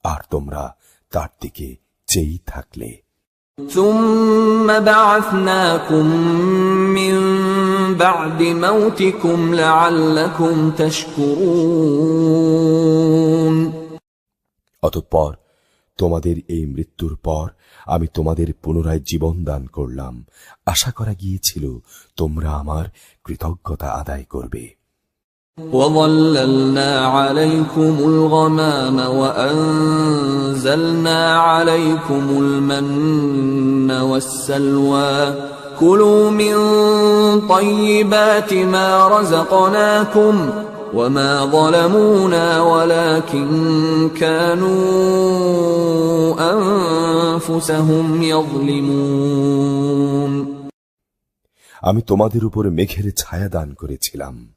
আর তোমরা তার দিকে চেয়েই থাকলে। ثُمَّ بَعَثْنَاكُم مِّن بَعْدِ مَوْتِكُمْ لَعَلَّكُمْ تَشْكُرُونَ অতঃপর তোমাদের এই মৃত্যুর পর আমি তোমাদের পুনরায় জীবন দান করলাম। আশা করা গিয়েছিল তোমরা আমার কৃতজ্ঞতা আদায় করবে। وَظَلَّلْنَا عَلَيْكُمُ الْغَمَامَ وَأَنزَلْنَا عَلَيْكُمُ الْمَنَّ وَالسَّلْوَىٰ كُلُوا مِن طَيِّبَاتِ مَا رَزَقْنَاكُمْ وَمَا ظَلَمُونَا وَلَكِن كَانُوا أَنفُسَهُمْ يَظْلِمُونَ আমি তোমাদের উপর মেঘের ছায়া দান করেছিলাম।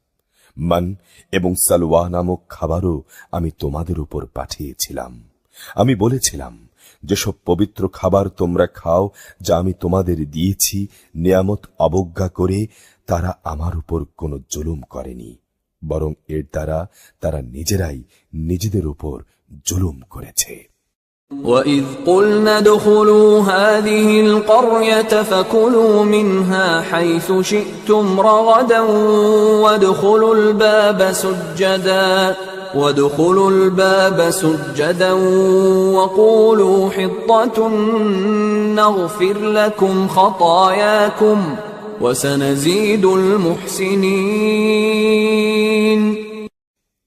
মান এবং সালওয়া নামক খাবারও আমি তোমাদের উপর পাঠিয়েছিলাম। আমি বলেছিলাম, যেসব পবিত্র খাবার তোমরা খাও, যা আমি তোমাদের দিয়েছি, নিয়ামত অবজ্ঞা করে তারা আমার উপর কোনো জুলুম করেনি, বরং এর দ্বারা তারা নিজেরাই নিজেদের উপর জুলুম করেছে। وَإِذْ قُلْنَا ادْخُلُوا هَٰذِهِ الْقَرْيَةَ فَكُلُوا مِنْهَا حَيْثُ شِئْتُمْ رَغَدًا وَادْخُلُوا الْبَابَ سُجَّدًا وَقُولُوا حِطَّةٌ نَّغْفِرْ لَكُمْ خَطَايَاكُمْ وَسَنَزِيدُ الْمُحْسِنِينَ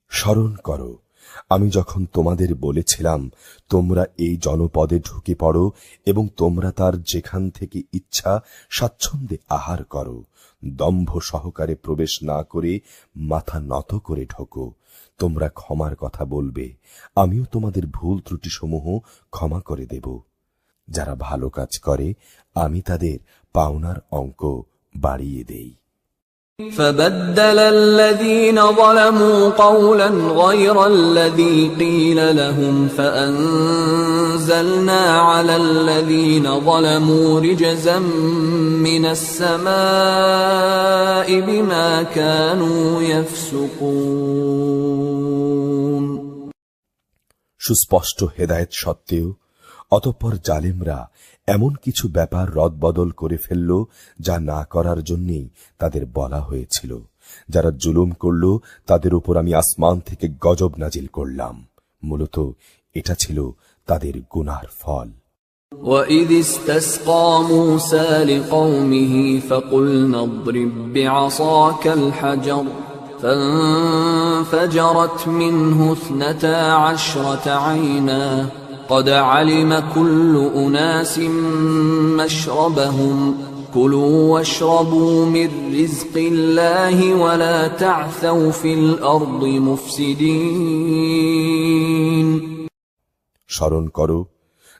স্মরণ করো, আমি যখন তোমাদের বলেছিলাম, তোমরা এই জনপদে ঢুকে পড়ো এবং তোমরা তার যেখান থেকে ইচ্ছা স্বাচ্ছন্দ্যে আহার করো, দম্ভ সহকারে প্রবেশ না করে মাথা নত করে ঢোকো। তোমরা ক্ষমার কথা বলবে, আমিও তোমাদের ভুল ত্রুটিসমূহ ক্ষমা করে দেব। যারা ভালো কাজ করে আমি তাদের পাওনার অঙ্ক বাড়িয়ে দেই। فبدل الذين ظلموا قولا غير الذي قيل لهم فأنزلنا على الذين ظلموا رجزا من السماء بما كانوا يفسقون সুস্পষ্ট হেদায়েত সত্ত্বেও অতঃপর জালেমরা এমন কিছু ব্যাপার রদবদল করে ফেলল যা না করার জন্যই তাদের বলা হয়েছিল। যারা জুলুম করল তাদের উপর আমি আসমান থেকে গজব নাজিল করলাম। মূলত এটা ছিল তাদের গুনার ফল। وَإِذِ اسْتَسْقَى مُوسَى لِقَوْمِهِ فَقُلْنَا اضْرِب بِّعَصَاكَ الْحَجَرَ فَانفَجَرَتْ مِنْهُ 12 عَيْنًا قَدْ عَلِمَ كُلُّ أُنَاسٍ مَّشْرَبَهُمْ كُلُوا وَاشْرَبُوا مِن رِّزْقِ اللَّهِ وَلَا تَعْثَوْا فِي الْأَرْضِ مُفْسِدِينَ। স্মরণ করো,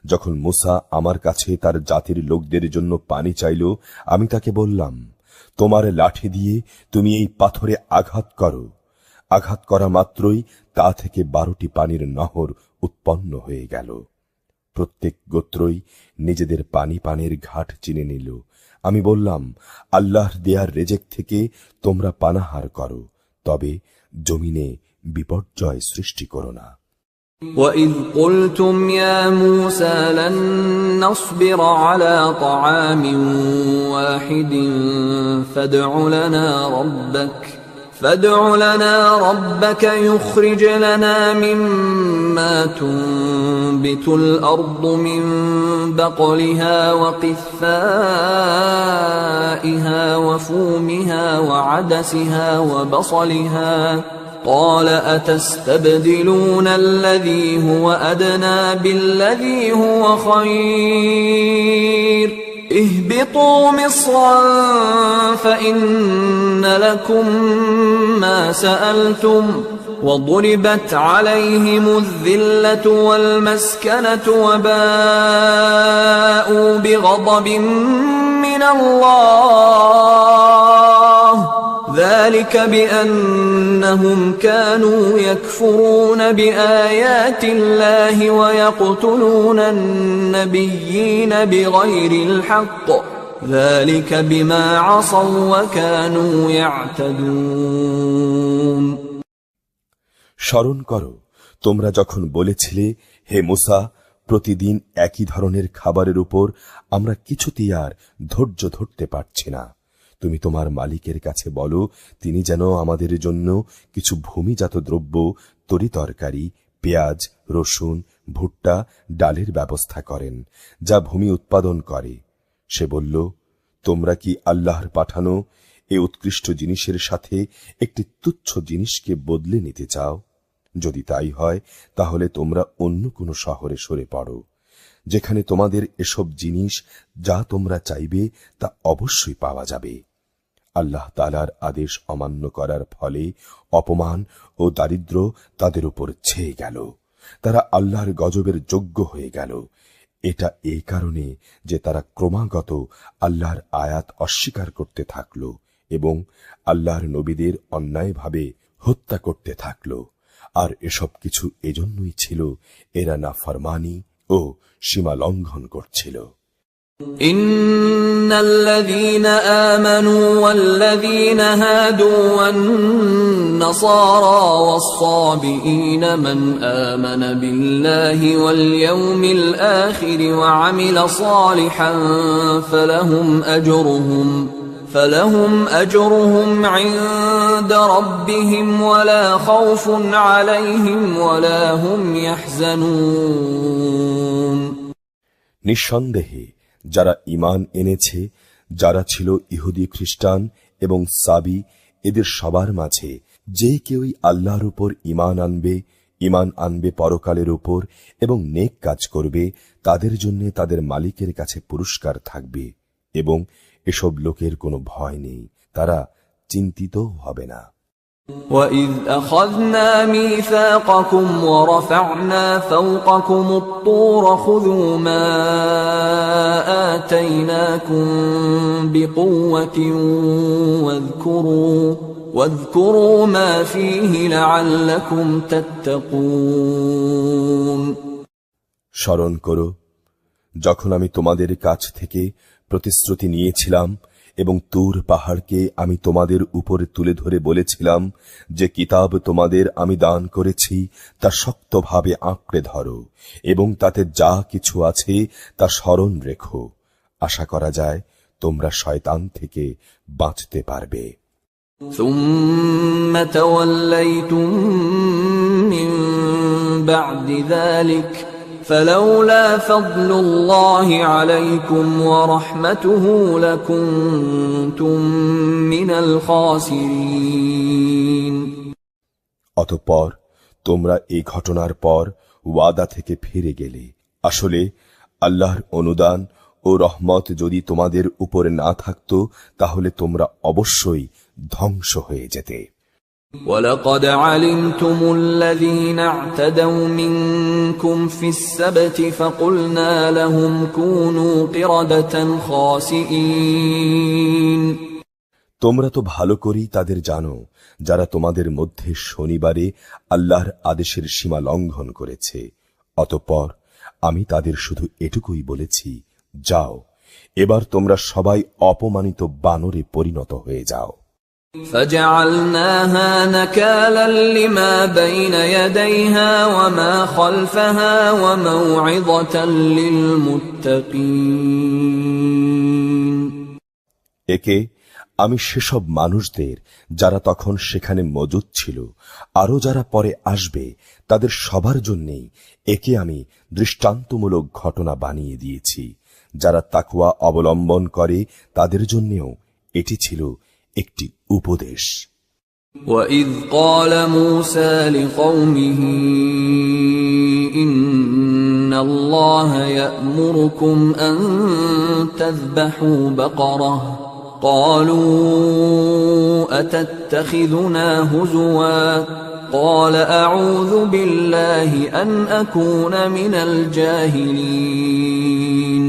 যখন মুসা আমার কাছে তার জাতির লোকদের জন্য পানি চাইল, আমি তাকে বললাম, তোমার লাঠি দিয়ে তুমি এই পাথরে আঘাত করো। আঘাত করা মাত্রই তা থেকে 12টি পানির নহর উৎপন্ন হয়ে গেল। প্রত্যেক গোত্রই নিজেদের পানি পানের ঘাট চিনে নিল। আমি বললাম, আল্লাহর দেয়ার রেজেক থেকে তোমরা পানাহার করো, তবে জমিনে বিপর্যয় সৃষ্টি করো না। وَإِذْ قُلْتُمْ يَا مُوسَى لَن نَّصْبِرَ عَلَىٰ طَعَامٍ وَاحِدٍ فَادْعُ لَنَا رَبَّكَ يُخْرِجْ لَنَا مِمَّا تُنبِتُ الْأَرْضُ مِن بَقْلِهَا وَقِثَّائِهَا وَفُومِهَا وَعَدَسِهَا وَبَصَلِهَا قَالَ أَتَسْتَبْدِلُونَ الَّذِي هُوَ أَدْنَىٰ بِالَّذِي هُوَ خَيْرٌ اهْبِطُوا مِصْرًا فَإِنَّ لَكُم مَّا سَأَلْتُمْ وَضُرِبَتْ عَلَيْهِمُ الذِّلَّةُ وَالْمَسْكَنَةُ وَبَاءُوا بِغَضَبٍ مِّنَ اللَّهِ ذَلِكَ بِأَنَّهُمْ كَانُوا يَكْفُرُونَ بِآيَاتِ اللَّهِ وَيَقْتُلُونَ النَّبِيِّينَ بِغَيْرِ الْحَقِّ ذَلِكَ بِمَا عَصَوا وَكَانُوا يَعْتَدُونَ। স্মরণ করো, তোমরা যখন বলেছিলে, হে মুসা, প্রতিদিন একই ধরনের খাবারের উপর আমরা কিছুতেই আর ধৈর্য ধরতে পারছি না। তুমি তোমার মালিকের কাছে বলো, তিনি যেন আমাদের জন্য কিছু ভূমিজাত দ্রব্য, তরিতরকারি, পেঁয়াজ, রসুন, ভুট্টা, ডালের ব্যবস্থা করেন, যা ভূমি উৎপাদন করে। সে বলল, তোমরা কি আল্লাহর পাঠানো এ উৎকৃষ্ট জিনিসের সাথে একটি তুচ্ছ জিনিসকে বদলে নিতে চাও? যদি তাই হয়, তাহলে তোমরা অন্য কোনো শহরে সরে পড়ো, যেখানে তোমাদের এসব জিনিস যা তোমরা চাইবে তা অবশ্যই পাওয়া যাবে। আল্লাহ তাআলার আদেশ অমান্য করার ফলে অপমান ও দারিদ্র্য তাদের উপর ছেয়ে গেল। তারা আল্লাহর গজবের যোগ্য হয়ে গেল। এটা এই কারণে যে তারা ক্রমাগত আল্লাহর আয়াত অস্বীকার করতে থাকল এবং আল্লাহর নবীদের অন্যায়ভাবে হত্যা করতে থাকল। আর এসব কিছু এজন্যই ছিল, এরা নাফরমানি ও সীমা লঙ্ঘন করছিল। إن الذين آمنوا والذين هادوا والنصارى والصابئين من آمن بالله واليوم الآخر وعمل صالحا فلهم أجرهم عند ربهم ولا خوف عليهم ولا هم يحزنون। নিঃসন্দেহে যারা ঈমান এনেছে, যারা ছিল ইহুদি, খ্রিস্টান এবং সাবি, এদের সবার মাঝে যে কেউই আল্লাহর উপর ঈমান আনবে পরকালের উপর এবং নেক কাজ করবে, তাদের জন্য তাদের মালিকের কাছে পুরস্কার থাকবে এবং এসব লোকের কোনো ভয় নেই, তারা চিন্তিত হবে না। وَإِذْ أَخَذْنَا مِيثَاقَكُمْ وَرَفَعْنَا فَوْقَكُمُ الطُّورَ خُذُوا مَا آتَيْنَاكُمْ بِقُوَّةٍ وَاذْكُرُوا مَا فِيهِ لَعَلَّكُمْ تَتَّقُونَ। স্মরণ করো, যখন আমি তোমাদের কাছ থেকে প্রতিশ্রুতি নিয়েছিলাম এবং তুর পাহাড়কে আমি তোমাদের উপরে তুলে ধরে বলেছিলাম যে কিতাব তোমাদের আমি দান করেছি তা শক্তভাবে আঁকড়ে ধরো এবং তাতে যা কিছু আছে তা স্মরণ রেখো। আশা করা যায় তোমরা শয়তান থেকে বাঁচতে পারবে। ثم توليتم من بعد ذلك فلولا فضل الله عليكم ورحمته لكنتم من الخاسرين। অতঃপর তোমরা এই ঘটনার পর ওয়াদা থেকে ফিরে গেলে। আসলে আল্লাহর অনুদান ও রহমত যদি তোমাদের উপরে না থাকত তাহলে তোমরা অবশ্যই ধ্বংস হয়ে যেতে। وَلَقَدْ عَلِمْتُمُ الَّذِينَ اعْتَدَوْا مِنكُمْ فِي السَّبْتِ فَقُلْنَا لَهُمْ كُونُوا قِرَدَةً خَاسِئِينَ। তোমরা তো ভালো করেই তাদের জানো যারা তোমাদের মধ্যে শনিবারে আল্লাহর আদেশের সীমা লঙ্ঘন করেছে। অতঃপর আমি তাদের শুধু এটুকুই বলেছি, যাও, এবার তোমরা সবাই অপমানিত বানরে পরিণত হয়ে যাও। فَجَعَلْنَاهَا نَكَالًا لِمَا بَيْنَ يَدَيْهَا وَمَا خَلْفَهَا وَمَوْعِظَةً لِلْمُتَّقِينَ। একে আমি সেসব মানুষদের যারা তখন সেখানে মজুদ ছিল আরো যারা পরে আসবে তাদের সবার জন্যেই একে আমি দৃষ্টান্তমূলক ঘটনা বানিয়ে দিয়েছি। যারা তাকওয়া অবলম্বন করে তাদের জন্যেও এটি ছিল একটি উপদেশ। وَإِذْ قَالَ مُوسَى لِقَوْمِهِ إِنَّ اللَّهَ يَأْمُرُكُمْ أَن تَذْبَحُوا بَقَرَةً قَالُوا أَتَتَّخِذُنَا هُزُوًا قَالَ أَعُوذُ بِاللَّهِ أَنْ أَكُونَ مِنَ الْجَاهِلِينَ।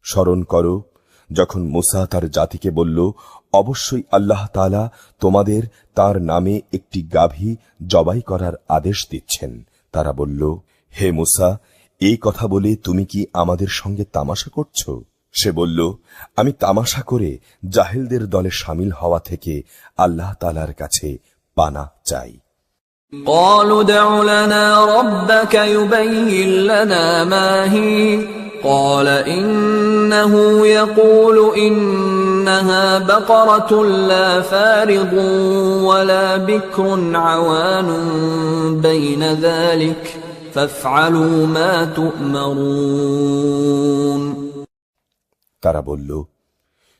স্মরণ করো যখন মুসা তার জাতিকে বলল, অবশ্যই আল্লাহ তাআলা তোমাদের তার নামে একটি গাভী জবাই করার আদেশ দিচ্ছেন। তারা বলল, হে মুসা, এই কথা বলে তুমি কি আমাদের সঙ্গে তামাশা করছো? সে বলল, আমি তামাশা করে জাহেলদের দলে শামিল হওয়া থেকে আল্লাহ তাআলার কাছে পানাহ চাই। قالوا ادع لنا ربك يبين لنا ما هي قال إنه يقول إنها بقرة لا فارض ولا بكر عوان بين ذلك فافعلوا ما تؤمرون। তারা বলল,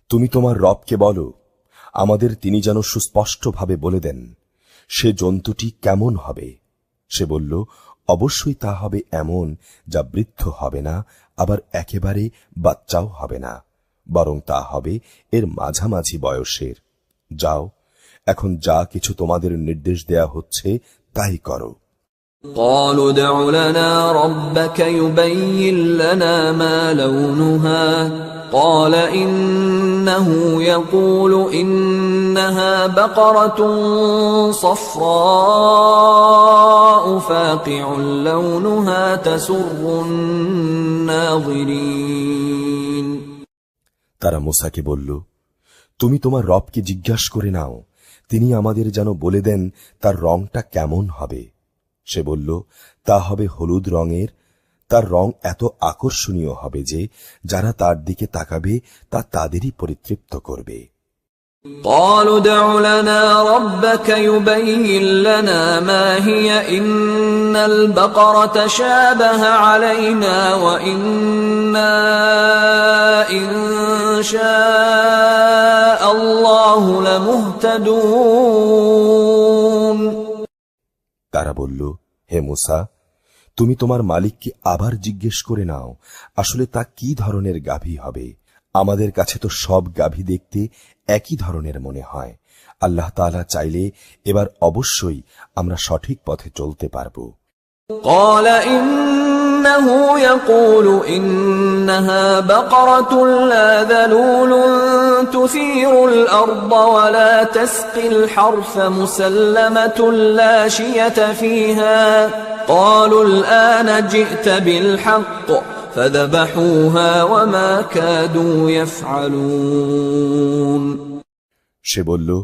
তুমি তোমার রবকে বলো আমাদের তিনি যেন সুস্পষ্টভাবে বলে দেন সে জন্তুটি কেমন হবে। সে বলল, অবশ্যই তা হবে এমন যা বৃদ্ধ হবে না, আবার একেবারে বাচ্চাও হবে না, বরং তা হবে এর মাঝামাঝি বয়সের। যাও, এখন যা কিছু তোমাদের নির্দেশ দেয়া হচ্ছে তাই করো। قالوا ادع لنا ربك يبين لنا ما لونها قال إنه يقول إنها بقرة صفراء فاقع لونها تسر الناظرين। তারা মুসাকে বলল, তুমি তোমার রবকে জিজ্ঞাসা করে নাও, তিনি আমাদের যেন বলে দেন তার রংটা কেমন হবে। সে বলল, তা হবে হলুদ রঙের, তার রং এত আকর্ষণীয় হবে যে যারা তার দিকে তাকাবে তা তাদেরই পরিতৃপ্ত করবে। قالوا ادع لنا ربك يبين لنا ما هي إن البقرة شابه علينا وإنا إن شاء الله لمهتدون। তারা বলল, হে মুসা, তুমি তোমার মালিককে আবার জিজ্ঞেস করে নাও আসলে তা কি ধরনের গাভী হবে। আমাদের কাছে তো সব গাভী দেখতে একই ধরনের মনে হয়। আল্লাহ তাআলা চাইলে এবার অবশ্যই আমরা সঠিক পথে চলতে পারব। قال إنه يقول إنها بقرة لا ذلول تثير الأرض ولا تسقي الحرث مسلمة لا شية فيها قالوا الآن جئت بالحق فذبحوها وما كادوا يفعلون সে বলল,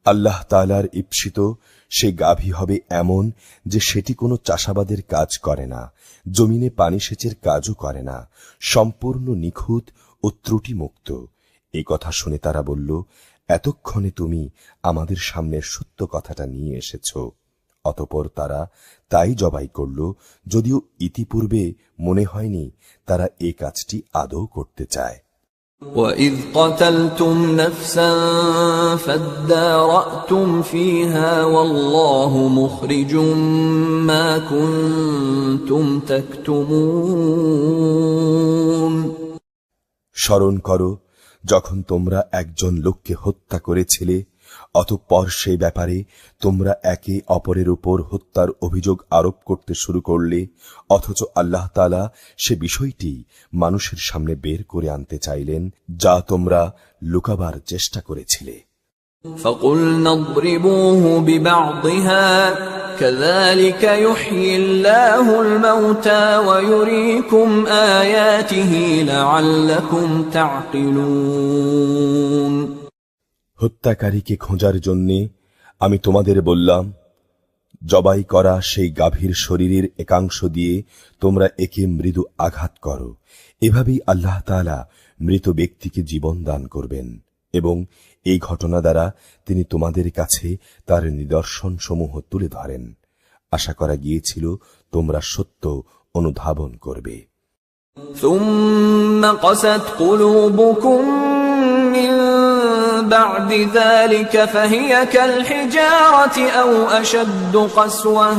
আল্লাহ তাআলার ঈপ্সিত সে গাভী হবে এমন যে সেটি কোনো চাষাবাদের কাজ করে না, জমিনে পানি সেচের কাজও করে না, সম্পূর্ণ নিখুঁত ও ত্রুটিমুক্ত। এই কথা শুনে তারা বলল, এতক্ষণে তুমি আমাদের সামনে সত্য কথাটা নিয়ে এসেছ। অতঃপর তারা তাই জবাই করল, যদিও ইতিপূর্বে মনে হয়নি তারা এ কাজটি আদৌ করতে চায়। وَإِذْ قَتَلْتُمْ نَفْسًا فَادَّارَأْتُمْ فِيهَا وَاللَّهُ مُخْرِجٌ مَا كُنتُمْ تَكْتُمُونَ স্মরণ করো, যখন তোমরা একজন লোককে হত্যা করেছিলে, অতঃপর সেই ব্যাপারে তোমরা একে অপরের উপর হত্যার অভিযোগ আরোপ করতে শুরু করলে, অথচ আল্লাহ তাআলা সে বিষয়টি মানুষের সামনে বের করে আনতে চাইলেন, যা তোমরা লুকাবার চেষ্টা করেছিলে। فَقُلْنَا اضْرِبُوهُ بِبَعْضِهَا كَذَلِكَ يُحْيِي اللَّهُ الْمَوْتَى وَيُرِيكُمْ آيَاتِهِ لَعَلَّكُمْ تَعْقِلُونَ হত্যাকারীকে খোঁজার জন্যে আমি তোমাদের বললাম, জবাই করা সেই গাভীর শরীরের একাংশ দিয়ে তোমরা একে মৃদু আঘাত করো। এভাবেই আল্লাহ তাআলা মৃত ব্যক্তিকে জীবন দান করবেন এবং এই ঘটনা দ্বারা তিনি তোমাদের কাছে তার নিদর্শন সমূহ তুলে ধরেন। আশা করা গিয়েছিল তোমরা সত্য অনুধাবন করবে। ثُمَّ قَسَتْ قُلُوبُكُم مِّن بَعْدِ ذَلِكَ فَهِيَ كَالْحِجَارَةِ أَوْ أَشَدُّ قَسْوَةً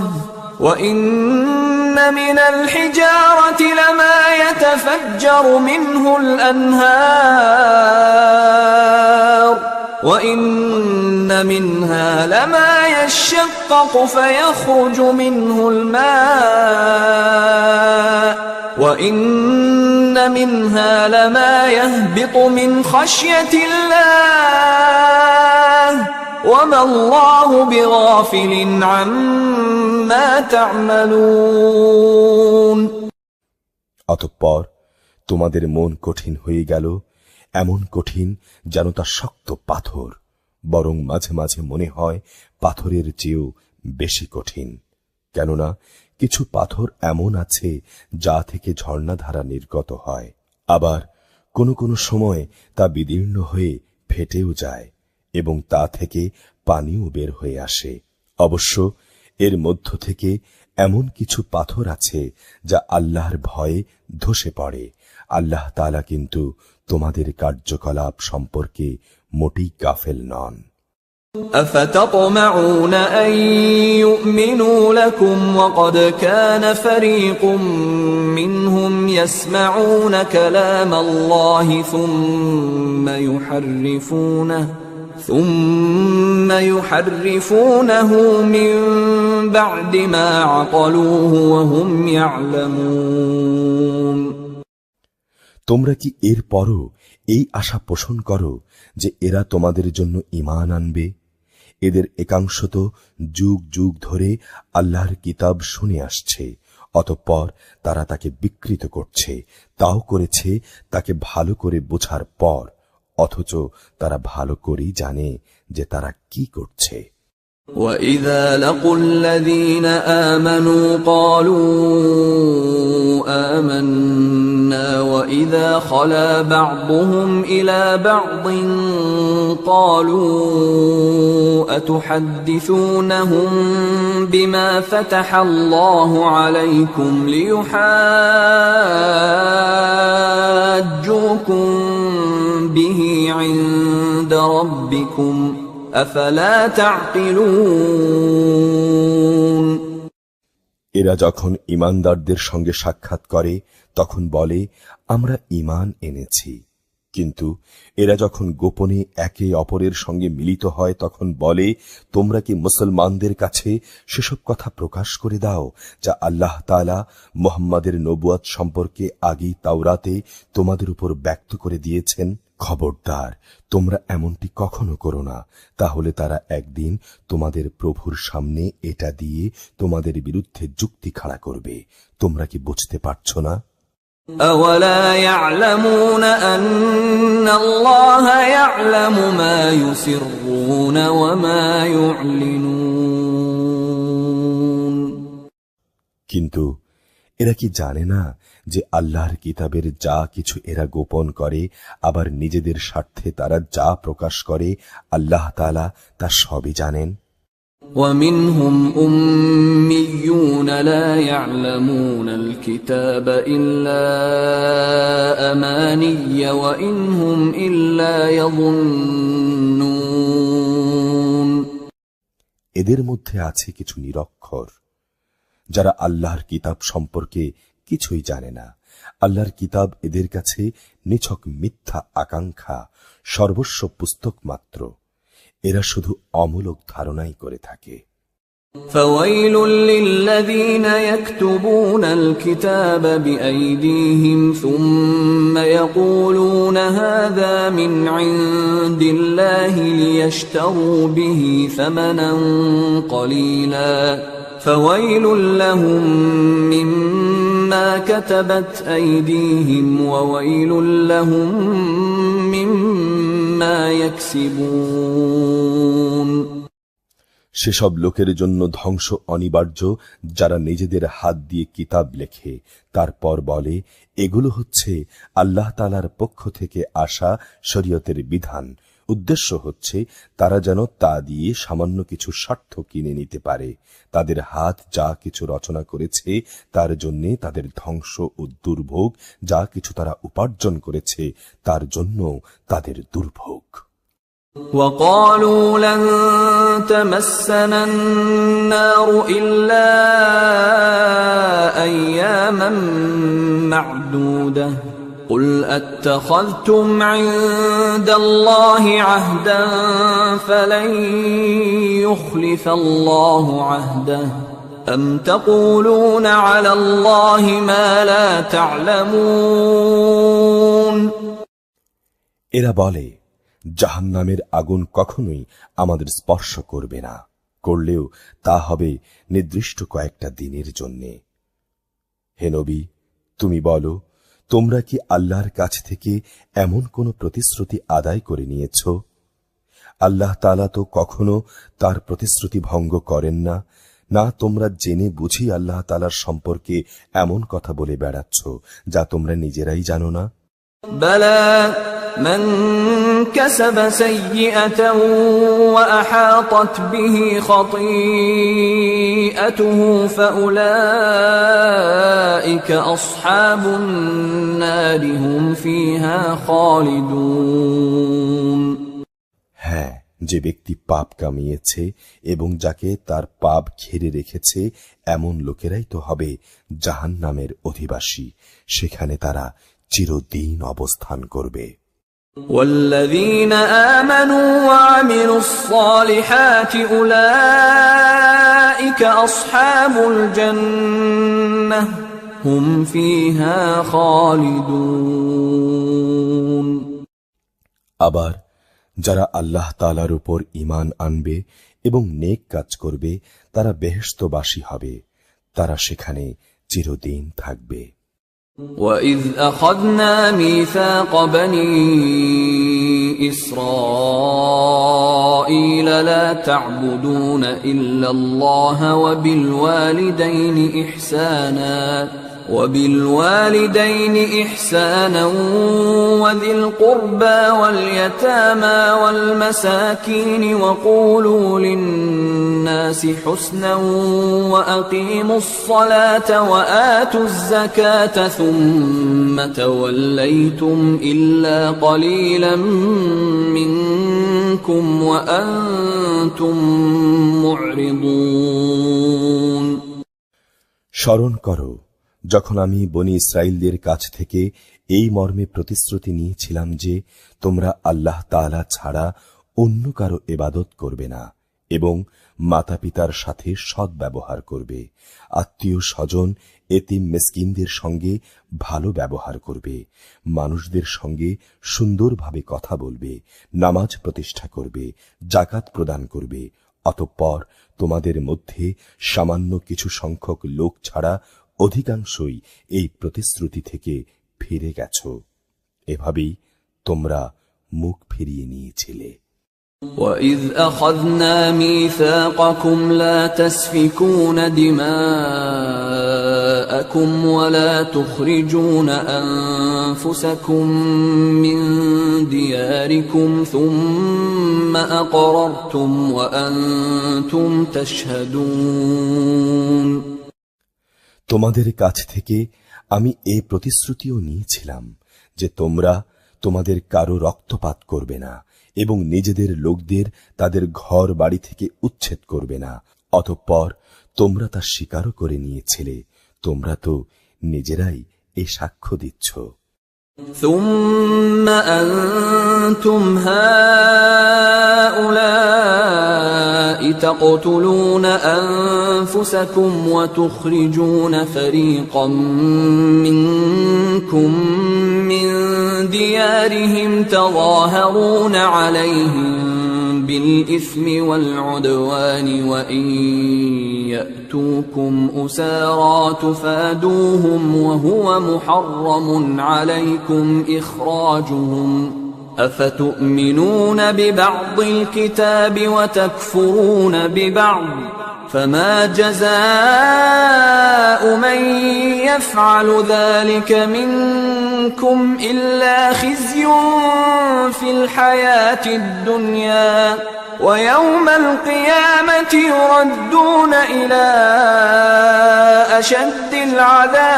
وَإِنَّ مِنَ الْحِجَارَةِ لَمَا يَتَفَجَّرُ مِنْهُ الْأَنْهَارُ وَإِنَّ مِنْهَا لَمَا يَشَّقَّقُ فَيَخْرُجُ مِنْهُ الْمَاءُ وَإِنَّ مِنْهَا لَمَا يَهْبِطُ مِنْ خَشْيَةِ اللَّهِ وَمَا اللَّهُ بِغَافِلٍ عَمَّا تَعْمَلُونَ অতঃপর তোমাদের মন কঠিন হয়ে গেল, এমন কঠিন যেন তা শক্ত পাথর, বরং মাঝে মাঝে মনে হয় পাথরের চেয়েও বেশি কঠিন। কেননা কিছু পাথর এমন আছে যা থেকে ঝর্ণাধারা নির্গত হয়, আবার কোনো কোনো সময় তা বিদীর্ণ হয়ে ফেটেও যায় এবং তা থেকে পানিও বের হয়ে আসে। অবশ্য এর মধ্য থেকে এমন কিছু পাথর আছে যা আল্লাহর ভয়ে ধসে পড়ে। আল্লাহ তাআলা কিন্তু তোমাদের কার্যকলাপ সম্পর্কে মোটেই গাফেল নন। أفتطمعون أن يؤمنوا لكم وقد كان فريق منهم يسمعون كلام الله ثم يحرفونه من بعد ما عقلوه وهم يعلمون তোমরা কি এর পরও এই আশা পোষণ করো যে এরা তোমাদের জন্য ঈমান আনবে? এদের একাংশ তো যুগ যুগ ধরে আল্লাহর কিতাব শুনে আসছে, অতঃপর তারা তাকে বিকৃত করছে, তাও করেছে তাকে ভালো করে বোঝার পর, অথচ তারা ভালো করেই জানে যে তারা কি করছে। وَإِذَا لَقُوا الَّذِينَ آمَنُوا قَالُوا آمَنَّا وَإِذَا خَلَا بَعْضُهُمْ إِلَى بَعْضٍ قَالُوا أَتُحَدِّثُونَهُم بِمَا فَتَحَ اللَّهُ عَلَيْكُمْ لِيُحَاجُّوكُم بِهِ عِندَ رَبِّكُمْ أَفَلَا تَعْقِلُونَ এরা যখন ঈমানদারদের সঙ্গে সাক্ষাৎ করে তখন বলে, আমরা ঈমান এনেছি। কিন্তু এরা যখন গোপনে একে অপরের সঙ্গে মিলিত হয় তখন বলে, তোমরা কি মুসলমানদের কাছে সেসব কথা প্রকাশ করে দাও যা আল্লাহ তাআলা মুহাম্মাদের নবুয়ত সম্পর্কে আগেই তাওরাতে তোমাদের উপর ব্যক্ত করে দিয়েছেন। খবরদার, তোমরা এমনটি কখনো করো না, তাহলে তারা একদিন তোমাদের প্রভুর সামনে এটা দিয়ে তোমাদের বিরুদ্ধে যুক্তি খাড়া করবে। তোমরা কি বুঝতে পারছো না? أولا يعلمون أن الله يعلم ما يسرون وما يعلنون কিন্তু এরা কি জানে না যে আল্লাহর কিতাবের যা কিছু এরা গোপন করে আবার নিজেদের স্বার্থে তারা যা প্রকাশ করে আল্লাহ তাআলা তা সবই জানেন। ومنهم أميون لا يعلمون الكتاب إلا أماني وإن هم إلا يظنون এদের মধ্যে আছে কিছু নিরক্ষর যারা আল্লাহর কিতাব সম্পর্কে কিছুই জানে না। আল্লাহর কিতাব এদের কাছে নিছক মিথ্যা আকাঙ্ক্ষা, সর্বস্ব পুস্তক মাত্র। এরা শুধু অমূলক ধারণাই করে থাকে। فويل للذين يكتبون الكتاب بأيديهم ثم يقولون هذا من عند الله ليشتروا به ثمنا قليلا فويل لهم مما كتبت أيديهم وويل لهم مما يكسبون সেসব লোকের জন্য ধ্বংস অনিবার্য যারা নিজেদের হাত দিয়ে কিতাব লেখে, তারপর বলে এগুলো হচ্ছে আল্লাহ তাআলার পক্ষ থেকে আসা শরীয়তের বিধান। উদ্দেশ্য হচ্ছে তারা যেন তা দিয়ে সামান্য কিছু স্বার্থ কিনে নিতে পারে। তাদের হাত যা কিছু রচনা করেছে তার জন্য তাদের ধ্বংস ও দুর্ভোগ, যা কিছু তারা উপার্জন করেছে তার জন্য তাদের দুর্ভোগ। وقالوا لن تمسنا النار إلا أياما معدودة قل أتخذتم عند الله عهدا فلن يخلف الله عهده أم تقولون على الله ما لا تعلمون এরা বলে জাহান্নামের আগুন কখনোই আমাদের স্পর্শ করবে না, করলেও তা হবে নির্দিষ্ট কয়েকটা দিনের জন্যে। হে নবী, তুমি বলো, তোমরা কি আল্লাহর কাছ থেকে এমন কোন প্রতিশ্রুতি আদায় করে নিয়েছ? আল্লাহ তাআলা তো কখনো তার প্রতিশ্রুতি ভঙ্গ করেন না। না তোমরা জেনে বুঝি আল্লাহ তাআলার সম্পর্কে এমন কথা বলে বেড়াচ্ছ যা তোমরা নিজেরাই জানো না। بلى من كسب سيئة وأحاطت به خطيئته فأولئك أصحاب النار هم فيها خالدون হ্যাঁ, যে ব্যক্তি পাপ কামিয়েছে এবং যাকে তার পাপ ঘিরে রেখেছে এমন লোকেরাই তো হবে জাহান্নামের অধিবাসী, সেখানে তারা চিরদিন অবস্থান করবে। والذين آمنوا وعملوا الصالحات أولئك أصحاب الجنة هم فيها خالدون আবার যারা আল্লাহ তাআলার উপর ঈমান আনবে এবং নেক কাজ করবে তারা বেহেশতবাসী হবে, তারা সেখানে চিরদিন থাকবে। وَإِذْ أَخَذْنَا مِيثَاقَ بَنِي إِسْرَائِيلَ لَا تَعْبُدُونَ إِلَّا اللَّهَ وَبِالْوَالِدَيْنِ إِحْسَانًا وَذِي الْقُرْبَى وَالْيَتَامَى وَالْمَسَاكِينِ وَقُولُوا لِلنَّاسِ حُسْنًا وَأَقِيمُوا الصَّلَاةَ وَآتُوا الزَّكَاةَ ثُمَّ تَوَلَّيْتُمْ إِلَّا قَلِيلًا مِنكُمْ وَأَنتُمْ مُعْرِضُونَ স্মরণ করো যখন আমি বনী ইসরাইলদের কাছ থেকে এই মর্মে প্রতিশ্রুতি নিয়েছিলাম যে তোমরা আল্লাহ তাআলা ছাড়া অন্য কারো ইবাদত করবে না এবং মাতা পিতার সাথে সৎ ব্যবহার করবে, আত্মীয় স্বজন এতিম মিসকিনদের সঙ্গে ভালো ব্যবহার করবে, মানুষদের সঙ্গে সুন্দরভাবে কথা বলবে, নামাজ প্রতিষ্ঠা করবে, যাকাত প্রদান করবে। অতঃপর তোমাদের মধ্যে সামান্য কিছু সংখ্যক লোক ছাড়া অধিকাংশই এই প্রতিশ্রুতি থেকে ফিরে গেছ। এভাবেই তোমরা মুখ ফিরিয়ে নিয়েছিলে। وَإِذْ أَخَذْنَا مِيثَاقَكُمْ لَا تَسْفِكُونَ دِمَاءَكُمْ وَلَا تُخْرِجُونَ أَنفُسَكُمْ مِنْ دِيَارِكُمْ ثُمَّ أَقْرَرْتُمْ وَأَنْتُمْ تَشْهَدُونَ। তোমাদের কাছ থেকে আমি এই প্রতিশ্রুতিও নিয়েছিলাম যে তোমরা তোমাদের কারো রক্তপাত করবে না এবং নিজেদের লোকদের তাদের ঘর বাড়ি থেকে উচ্ছেদ করবে না। অতঃপর তোমরা তা স্বীকারও করে নিয়েছিলে। তোমরা তো নিজেরাই এই সাক্ষ্য দিচ্ছ। ثم أنتم هؤلاء تقتلون أنفسكم وتخرجون فريقا منكم من ديارهم تظاهرون عليهم بالإثم والعدوان وإن يأتوكم أسارى تفادوهم وهو محرم عليكم إخراجهم أفتؤمنون ببعض الكتاب وتكفرون ببعض فما جزاء من يفعل ذلك منكم إلا خزي في الحياة الدنيا ويوم القيامة يردون إلى أشد العذاب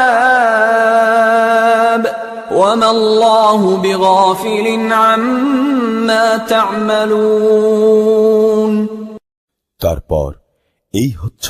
وما الله بغافل عما تعملون। তারপর এই হচ্ছ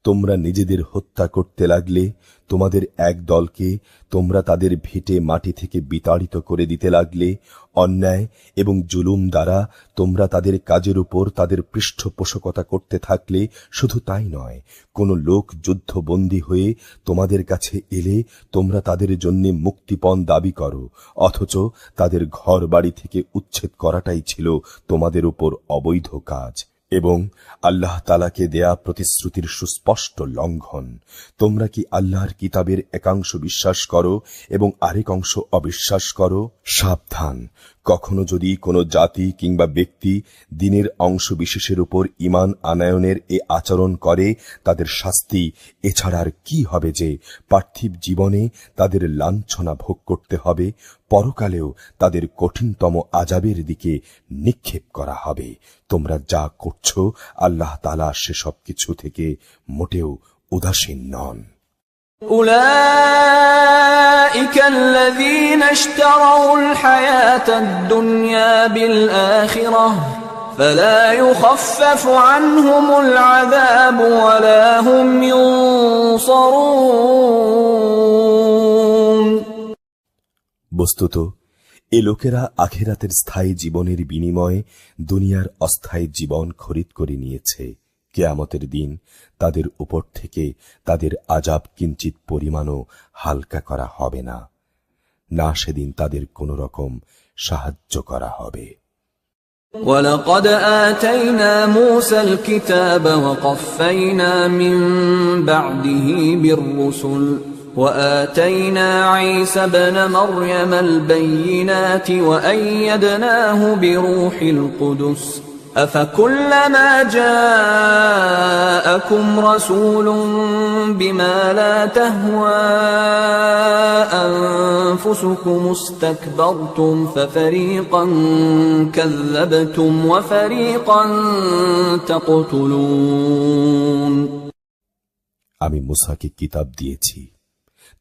তোমরা নিজেদের হত্যা করতে লাগলে। তোমাদের এক দলকে তোমরা তাদের ভিটে মাটি থেকে বিতাড়িত করে দিতে লাগলে। অন্যায় এবং জুলুম দ্বারা তোমরা তাদের কাজের উপর তাদের পৃষ্ঠপোষকতা করতে থাকলে। শুধু তাই নয়, কোন লোক যুদ্ধবন্দী হয়ে তোমাদের কাছে এলে তোমরা তাদের জন্য মুক্তিপণ দাবি করো, অথচ তাদের ঘর বাড়ি থেকে উচ্ছেদ করাটাই ছিল তোমাদের উপর অবৈধ কাজ এবং আল্লাহ তাআলাকে দেয়া প্রতিশ্রুতির সুস্পষ্ট লঙ্ঘন। তোমরা কি আল্লাহর কিতাবের একাংশ বিশ্বাস করো এবং আরেক অংশ অবিশ্বাস করো? সাবধান, কখনো যদি কোনো জাতি কিংবা ব্যক্তি দ্বীনের অংশ বিশেষের উপর ঈমান আনয়নের এ আচরণ করে, তাদের শাস্তি এছাড়া আর কি হবে যে পার্থিব জীবনে তাদের লাঞ্ছনা ভোগ করতে হবে, পরকালেও তাদের কঠিনতম আযাবের দিকে নিক্ষেপ করা হবে। তোমরা যা করছো আল্লাহ তাআলা সেসব কিছু থেকে মোটেও উদাসীন নন। أولئك الذين اشتروا الحياة الدنيا بالآخرة فلا يخفف عنهم العذاب ولا هم ينصرون। বস্তুত এ লোকেরা আখিরাতের স্থায়ী জীবনের বিনিময়ে দুনিয়ার অস্থায়ী জীবন খরিদ করে নিয়েছে। কিয়ামতের দিন তাদের উপর থেকে তাদের আযাব কিঞ্চিত পরিমাণও হালকা করা হবে না, না সেদিন তাদের কোন রকম সাহায্য করা হবে। وَلَقَدْ آتَيْنَا مُوسَى الْكِتَابَ وَقَفَّيْنَا مِن بَعْدِهِ بِالرُّسُلِ وَآتَيْنَا عِيسَى ابْنَ مَرْيَمَ الْبَيِّنَاتِ وَأَيَّدْنَاهُ بِرُوحِ الْقُدُسِ أَفَكُلَّمَا جَاءَكُمْ رَسُولٌ بِمَا لَا تَهْوَى أَنفُسُكُمُ اسْتَكْبَرْتُمْ فَفَرِيقًا كَذَّبْتُمْ وَفَرِيقًا تَقْتُلُونَ। আমি মুসাকে কিতাব দিয়েছি,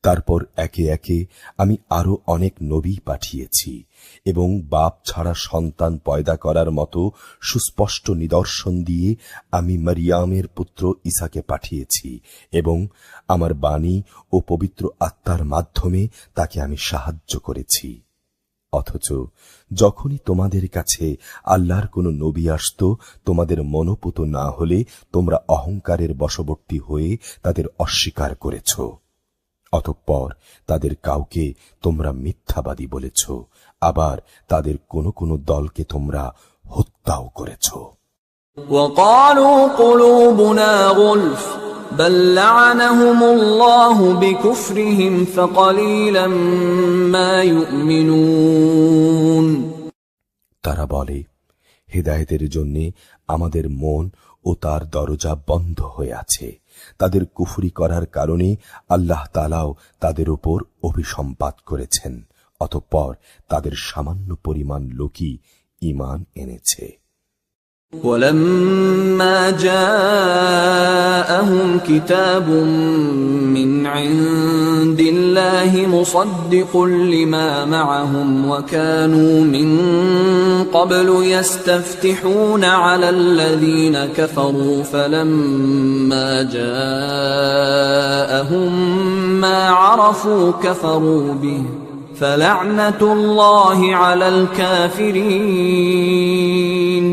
তারপর একে একে আমি আরো অনেক নবী পাঠিয়েছি এবং বাপ ছাড়া সন্তান পয়দা করার মতো সুস্পষ্ট নিদর্শন দিয়ে আমি মারিয়ামের পুত্র ঈসাকে পাঠিয়েছি এবং আমার বাণী ও পবিত্র আত্মার মাধ্যমে তাকে আমি সাহায্য করেছি। অথচ যখনই তোমাদের কাছে আল্লাহর কোনো নবী আসত, তোমাদের মনোপুত না হলে তোমরা অহংকারের বশবর্তী হয়ে তাদের অস্বীকার করেছ। অতঃপর তাদের কাউকে তোমরা মিথ্যাবাদী বলেছ, আবার তাদের কোনো কোনো দলকে তোমরা হত্যাও করেছ। وَقَالُوا قُلُوبُنَا غُلْفٌ بل لعنهم الله بكفرهم فقليلا ما يؤمنون তারা বলে, হেদায়েতের জন্য আমাদের মন ও তার দরজা বন্ধ হয়ে আছে। তাদের কুফরি করার কারণে আল্লাহ তাআলাও তাদের উপর অভিসম্পাত করেছেন, অতঃপর তাদের সামান্য পরিমাণ লোকই ঈমান এনেছে। ولما جاءهم كتاب من عند الله مصدق لما معهم وكانوا من قبل يستفتحون على الذين كفروا فلما جاءهم ما عرفوا كفروا به فلعنة الله على الكافرين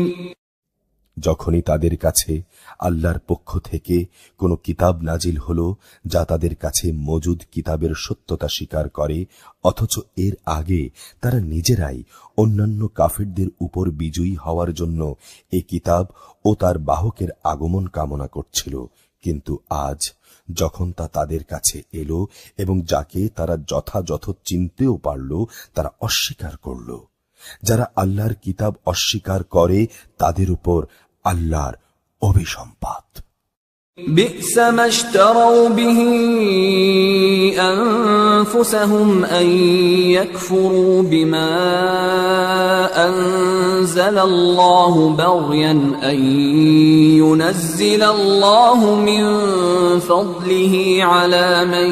যখনই তাদের কাছে আল্লাহর পক্ষ থেকে কোনো কিতাব নাজিল হলো যা তাদের কাছে মজুদ কিতাবের সত্যতা স্বীকার করে, অথচ এর আগে তারা নিজেরাই অন্যান্য কাফিরদের উপর বিজয়ী হওয়ার জন্য এই কিতাব ও তার বাহকের আগমন কামনা করছিল, কিন্তু আজ যখন তা তাদের কাছে এলো এবং যাকে তারা যথাযথ চিনতেও পারল, তারা অস্বীকার করল। যারা আল্লাহর কিতাব অস্বীকার করে তাদের উপর আল্লাহর অভিসম্পাত। بئس ما اشتروا به أنفسهم أن يكفروا بما أنزل الله بغيا أن ينزل الله من فضله على من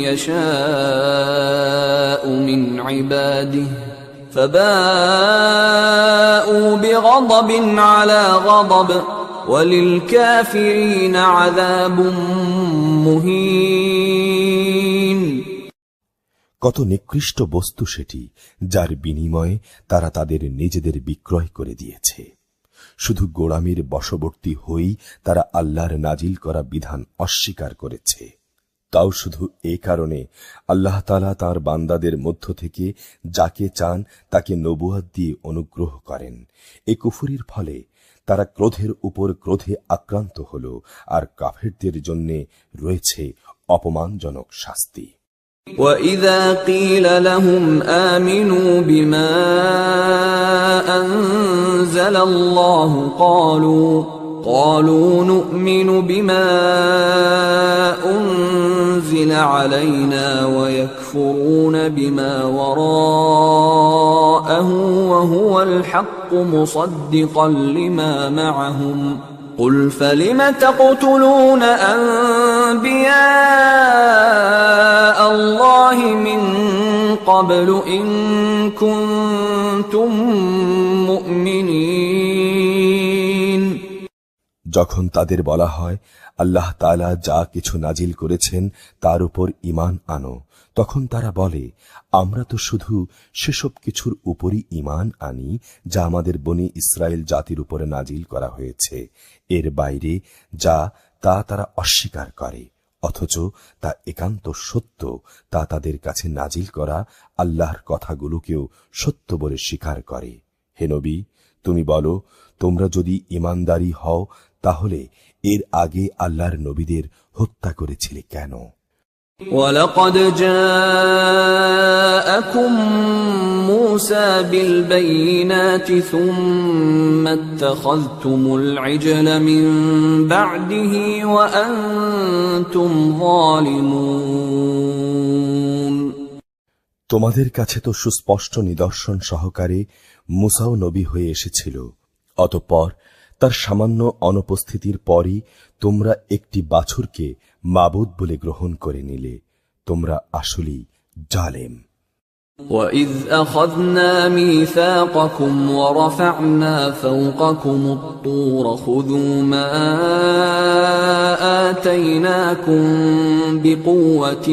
يشاء من عباده فباءوا بغضب على غضب وللكافرين عذاب مهين কত নিকৃষ্ট বস্তু সেটি, যার বিনিময়ে তারা তাদের নিজেদের বিক্রয় করে দিয়েছে। শুধু গোলামির বশবর্তী হয়েই তারা আল্লাহর নাজিল করা বিধান অস্বীকার করেছে। তাও শুধু এই কারণে আল্লাহ তাআলা তাঁর বান্দাদের মধ্য থেকে যাকে চান তাকে নবুয়ত দিয়ে অনুগ্রহ করেন। এই কুফরির ফলে তারা ক্রোধের উপর ক্রোধে আক্রান্ত হল, আর কাফেরদের জন্য রয়েছে অপমানজনক শাস্তি। وَإِذَا قِيلَ لَهُمْ آمِنُوا بِمَا أَنزَلَ اللَّهُ قَالُوا نُؤْمِنُ بِمَا أُنزِلَ عَلَيْنَا وَيَكْفُرُونَ بِمَا وَرَاءَهُ وَهُوَ الْحَقُّ مُصَدِّقًا لِمَا مَعَهُمْ قُلْ فَلِمَ تَقْتُلُونَ أَنبِيَاءَ اللَّهِ مِن قَبْلُ إِن كُنتُم مُّؤْمِنِينَ যখন তাদের বলা হয় আল্লাহ তাআলা যা কিছু নাজিল করেছেন তার উপর ঈমান আনো, তখন তারা বলে, আমরা তো শুধু সেসব কিছুর উপরই ঈমান আনি যা আমাদের বনি ইসরায়েল জাতির উপরে নাজিল করা হয়েছে। এর বাইরে যা তা তারা অস্বীকার করে, অথচ তা একান্ত সত্য। তা তাদের কাছে নাজিল করা আল্লাহর কথাগুলোকেও সত্য বলে স্বীকার করে। হে নবী, তুমি বলো, তোমরা যদি ঈমানদারী হও তাহলে এর আগে আল্লাহর নবীদের হত্যা করেছিলে কেন? وَلَقَدْ جَاءَكُم مُّوسَى بِالْبَيِّنَاتِ ثُمَّ اتَّخَذْتُمُ الْعِجْلَ مِن بَعْدِهِ وَأَنتُمْ ظَالِمُونَ তোমাদের কাছে তো সুস্পষ্ট নিদর্শন সহকারে মুসাও নবী হয়ে এসেছিল, অতঃপর তার সামান্য অনুপস্থিতির পরই তোমরা একটি বাছুরকে মাবুদ বলে গ্রহণ করে নিলে। তোমরা আসলেই জালেম। وَإِذْ أَخَذْنَا مِيثَاقَكُمْ وَرَفَعْنَا فَوْقَكُمُ الطُّورَ خُذُوا مَا آتَيْنَاكُمْ بِقُوَّةٍ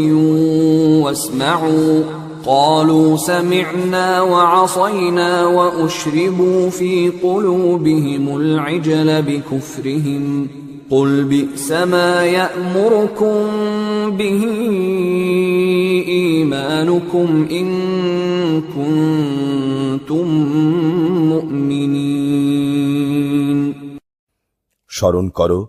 وَاسْمَعُوا قَالُوا سَمِعْنَا وَعَصَيْنَا وَأُشْرِبُوا فِي قُلُوبِهِمُ الْعِجْلَ بِكُفْرِهِمْ قُلْ بِئْسَ مَا يَأْمُرُكُمْ بِهِ إِيمَانُكُمْ إِن كُنتُم مُّؤْمِنِينَ স্মরণ করো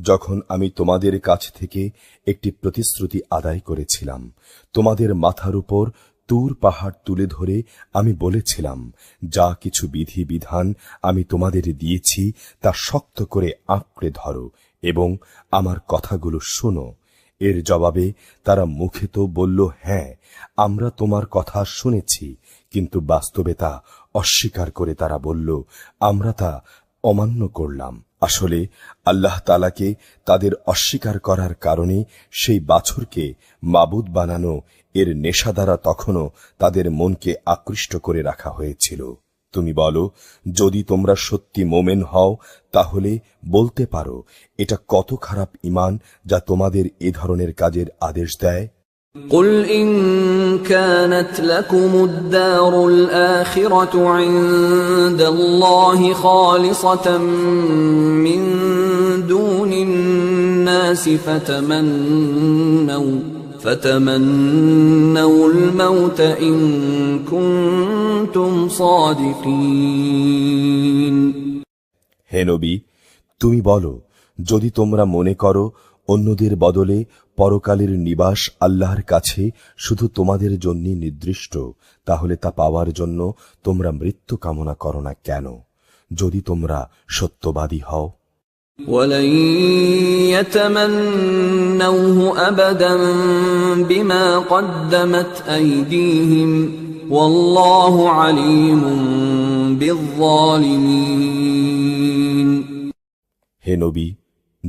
যখন আমি তোমাদের কাছ থেকে একটি প্রতিশ্রুতি আদায় করেছিলাম, তোমাদের মাথার উপর তুর পাহাড় তুলে ধরে আমি বলেছিলাম, যা কিছু বিধি বিধান আমি তোমাদের দিয়েছি তা শক্ত করে আঁকড়ে ধরো এবং আমার কথাগুলো শোনো। এর জবাবে তারা মুখে তো বলল, হ্যাঁ, আমরা তোমার কথা শুনেছি, কিন্তু বাস্তবে তা অস্বীকার করে তারা বলল, আমরা তা অমান্য করলাম। আসলে আল্লাহ তাআলাকে তাদের অস্বীকার করার কারণে সেই বাছুরকে মাবুদ বানানো এর নেশা দ্বারা তখনও তাদের মনকে আকৃষ্ট করে রাখা হয়েছিল। তুমি বলো, যদি তোমরা সত্যি মোমেন হও তাহলে বলতে পারো, এটা কত খারাপ ঈমান যা তোমাদের এ ধরনের কাজের আদেশ দেয়। قل إن كانت لكم الدار الآخرة عند الله خالصة من دون الناس فتمنوا الموت إن كنتم صادقين। হে নবী, তুমি বলো, যদি তোমরা মনে করো অন্যদের বদলে পরকালের নিবাস আল্লাহর কাছে শুধু তোমাদের জন্য নির্দিষ্ট, তাহলে তা পাওয়ার জন্য তোমরা মৃত্যু কামনা করো না কেন, যদি তোমরা সত্যবাদী হও। ولن يتمنوه أبدا بما قدمت أيديهم والله عليم بالظالمين। হে নবী,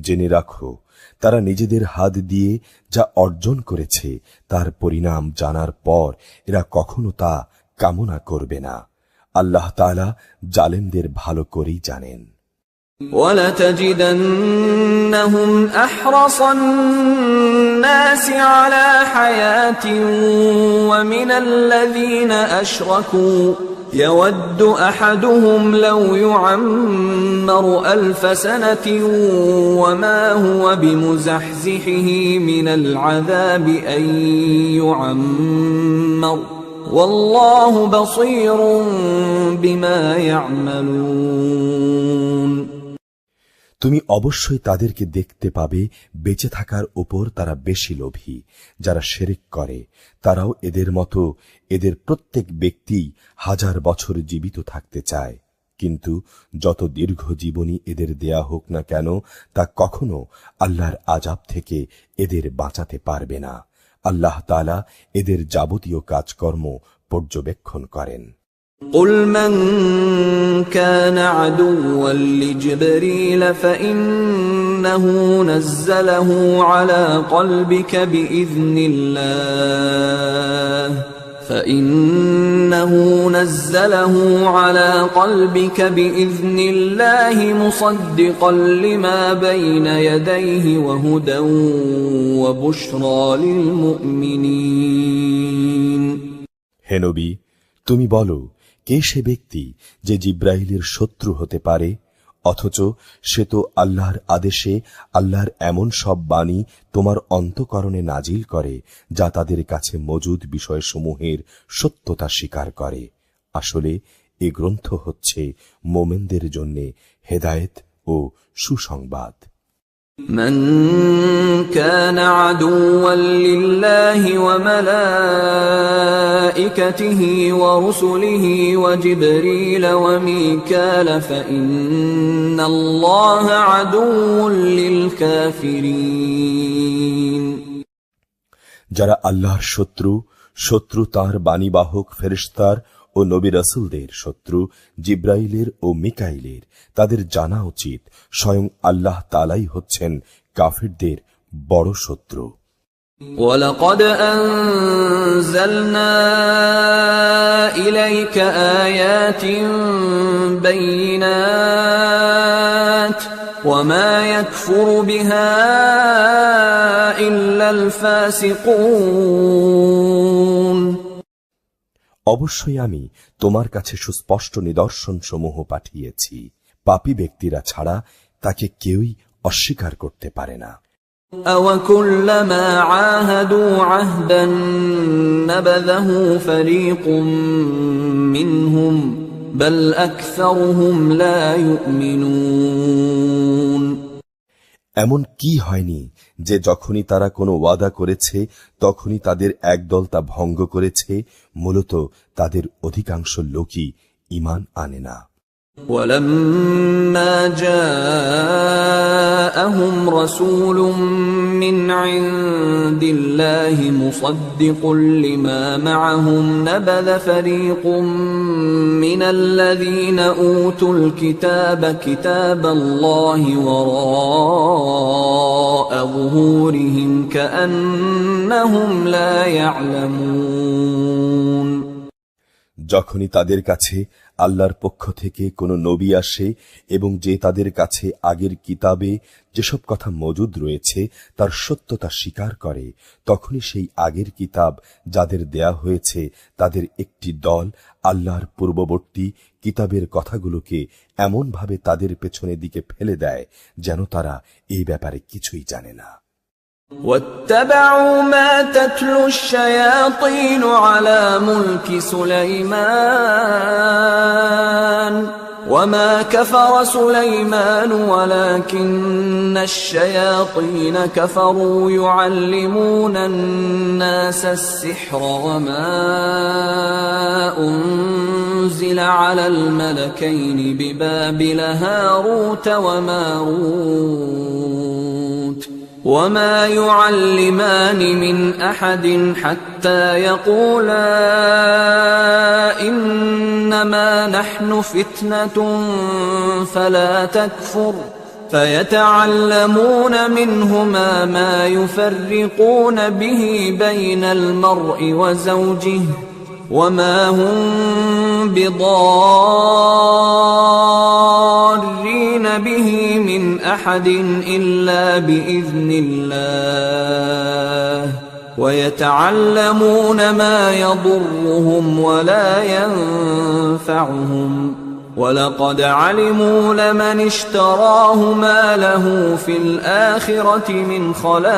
জেনে রাখো, তারা নিজেদের হাত দিয়ে যা অর্জন করেছে তার পরিণাম জানার পর এরা কখনো তা কামনা করবে না। আল্লাহ তাআলা জালেমদের ভালো করেই জানেন। وَلَتَجِدَنَّهُمْ أَحْرَصَ النَّاسِ عَلَى حَيَاةٍ وَمِنَ الَّذِينَ أَشْرَكُوا يَوَدُّ أَحَدُهُمْ لَوْ يُعَمَّرُ أَلْفَ سَنَةٍ وَمَا هُوَ بِمُزَحْزِحِهِ مِنَ الْعَذَابِ أَن يُعَمَّرَ وَاللَّهُ بَصِيرٌ بِمَا يَعْمَلُونَ। তুমি অবশ্যই তাদেরকে দেখতে পাবে বেঁচে থাকার উপর তারা বেশি লোভী। যারা শিরক করে তারাও এদের মতো, এদের প্রত্যেক ব্যক্তি 1000 বছর জীবিত থাকতে চায়, কিন্তু যত দীর্ঘ জীবনী এদের দেয়া হোক না কেন তা কখনো আল্লাহর আযাব থেকে এদের বাঁচাতে পারবে না। আল্লাহ তাআলা এদের যাবতীয় কাজকর্ম পর্যবেক্ষণ করেন। قل من كان عدوا لجبريل فإنه نزله على قلبك بإذن الله مصدقا لما بين يديه وهدى وبشرى للمؤمنين۔ হে নবী, তুমি বলো, কে সে ব্যক্তি যে জিব্রাইলের শত্রু হতে পারে, অথচ সে তো আল্লাহর আদেশে আল্লাহর এমন সব বাণী তোমার অন্তঃকরণে নাজিল করে যা তাদের কাছে মজুদ বিষয়সমূহের সত্যতা স্বীকার করে। আসলে এ গ্রন্থ হচ্ছে মোমেনদের জন্য হেদায়েত ও সুসংবাদ। من كان عدوا لله وملائكته ورسله وجبريل وميكال فإن الله عدو للكافرين। যারা আল্লাহর শত্রু তাঁর বাণীবাহক ফেরেশতার ও নবী রাসূলদের শত্রু জিব্রাইলের ও মিকাইলের, তাদের জানা উচিত স্বয়ং আল্লাহ তাআলাই হচ্ছেন কাফিরদের বড় শত্রু। وَلَقَدْ أَنزَلْنَا إِلَيْكَ آيَاتٍ بَيِّنَاتٍ وَمَا يَكْفُرُ بِهَا إِلَّا الْفَاسِقُونَ। অবশ্যই আমি তোমার কাছে সুস্পষ্ট নিদর্শন সমূহ পাঠিয়েছি, পাপী ব্যক্তিরা ছাড়া তাকে কেউই অস্বীকার করতে পারে না। أَوَكُلَّمَا عَاهَدُوا عَهْدًا نَبَذَهُ فَرِيقٌ مِّنْهُمْ بَلْ أَكْثَرُهُمْ لَا يُؤْمِنُونَ۔ এমন কি হয়নি যে যখনই তারা কোনো ওয়াদা করেছে তখনই তাদের একদল তা ভঙ্গ করেছে। মূলত তাদের অধিকাংশ লোকই ঈমান আনে না। ولما جاءهم رسول من عند الله مصدق لما معهم نبذ فريق من الذين أوتوا الكتاب كتاب الله وراء ظهورهم كأنهم لا يعلمون। যখনই তাদের কাছে আল্লাহর পক্ষ থেকে কোনো নবী আসে এবং যে তাদের কাছে আগের কিতাবে যেসব কথা মজুদ রয়েছে তার সত্যতা স্বীকার করে, তখনই সেই আগের কিতাব যাদের দেয়া হয়েছে তাদের একটি দল আল্লাহর পূর্ববর্তী কিতাবের কথাগুলোকে এমনভাবে তাদের পেছনের দিকে ফেলে দেয় যেন তারা এই ব্যাপারে কিছুই জানে না। واتبعوا ما تتلو الشياطين على ملك سليمان وما كفر سليمان ولكن الشياطين كفروا يعلمون الناس السحر وما أنزل على الملكين ببابل هاروت وماروت وما يعلمان من أحد حتى يقولا إنما نحن فتنة فلا تكفر فيتعلمون منهما ما يفرقون به بين المرء وزوجه وما هم بضارين به من أحد إلا بإذن الله ويتعلمون ما يضرهم ولا ينفعهم ولقد علموا لمن اشتراه ما له في الآخرة من خلاق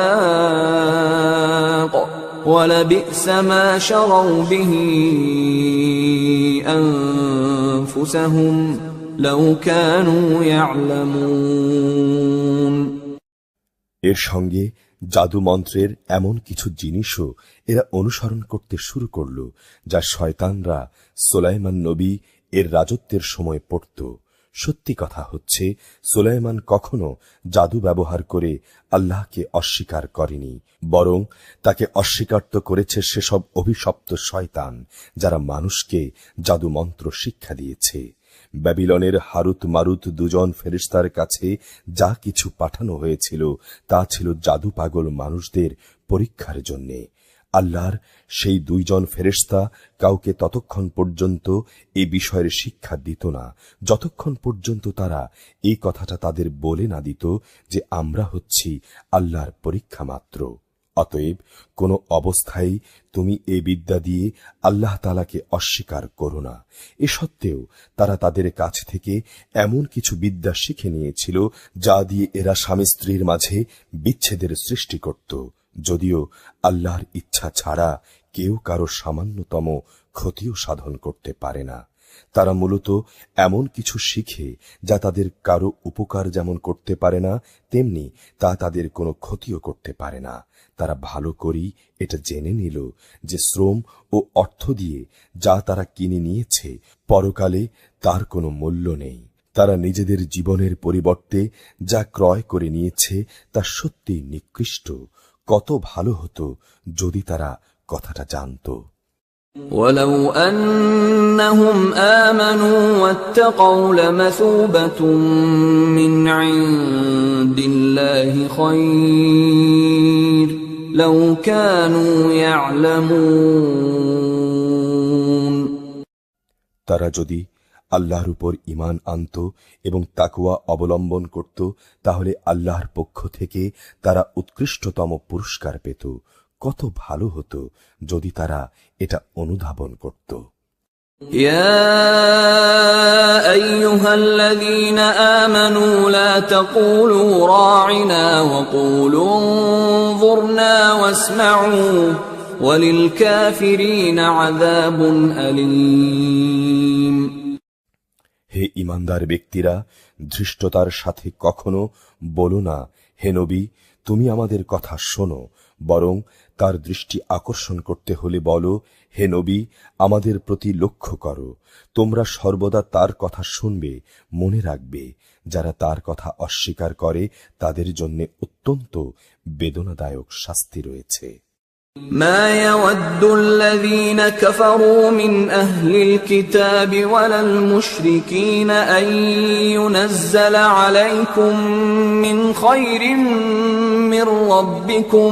ولبئس ما شروا به أنفسهم لو كانوا يعلمون। এর সঙ্গে জাদু মন্ত্রের এমন কিছু জিনিসও এরা অনুসরণ করতে শুরু করল যা শয়তানরা সুলাইমান নবী এর রাজত্বের সময় পড়ত। সত্যি কথা হচ্ছে সুলাইমান কখনো জাদু ব্যবহার করে আল্লাহকে অস্বীকার করেনি, বরং তাকে অস্বীকার তো করেছে সেসব অভিশপ্ত শয়তান যারা মানুষকে জাদু মন্ত্র শিক্ষা দিয়েছে। ব্যাবিলনের হারুত মারুত দুজন ফেরেশতার কাছে যা কিছু পাঠানো হয়েছিল তা ছিল জাদু পাগল মানুষদের পরীক্ষার জন্যে। আল্লাহর সেই দুইজন ফেরেশতা কাউকে ততক্ষণ পর্যন্ত এই বিষয়ের শিক্ষা দিত না যতক্ষণ পর্যন্ত তারা এই কথাটা তাদের বলে না দিত যে আমরা হচ্ছি আল্লাহর পরীক্ষা মাত্র। অতএব কোনো অবস্থায় তুমি এই বিদ্যা দিয়ে আল্লাহ তাআলাকে অস্বীকার করো না। এ সত্ত্বেও তারা তাদের কাছ থেকে এমন কিছু বিদ্যা শিখে নিয়েছিল যা দিয়ে এরা স্বামী স্ত্রীর মাঝে বিচ্ছেদের সৃষ্টি করত, যদিও আল্লাহর ইচ্ছা ছাড়া কেউ কারো সামান্যতম ক্ষতিও সাধন করতে পারে না। তারা মূলত এমন কিছু শিখে যা তাদের কারো উপকার যেমন করতে পারে না তেমনি তা তাদের কোনো ক্ষতিও করতে পারে না। তারা ভালো করেই এটা জেনে নিল যে শ্রম ও অর্থ দিয়ে যা তারা কিনে নিয়েছে পরকালে তার কোনো মূল্য নেই। তারা নিজেদের জীবনের পরিবর্তে যা ক্রয় করে নিয়েছে তা সত্যিই নিকৃষ্ট। কত ভালো হতো যদি তারা কথাটা জানত। ولو أنهم آمنوا واتقوا لمثوبة من عند الله خير لو كانوا يعلمون। তারা যদি আল্লাহর উপর ঈমান আনত এবং তাকওয়া অবলম্বন করত তাহলে আল্লাহর পক্ষ থেকে তারা উৎকৃষ্টতম পুরস্কার পেত। কত ভালো হতো যদি তারা এটা অনুধাবন করত। يا أيها الذين آمنوا لا تقولوا راعنا وقولوا انظرنا واسمعوا وللكافرين عذاب أليم। হে ঈমানদার ব্যক্তিরা, ধৃষ্টতার সাথে কখনো বলো না হে নবী, তুমি আমাদের কথা শোনো, বরং তার দৃষ্টি আকর্ষণ করতে হলে বলো, হে নবী, আমাদের প্রতি লক্ষ্য করো। তোমরা সর্বদা তার কথা শুনবে, মনে রাখবে, যারা তার কথা অস্বীকার করে তাদের জন্য অত্যন্ত বেদনাদায়ক শাস্তি রয়েছে। ما يود الذين كفروا من أهل الكتاب ولا المشركين أن ينزل عليكم من خير من ربكم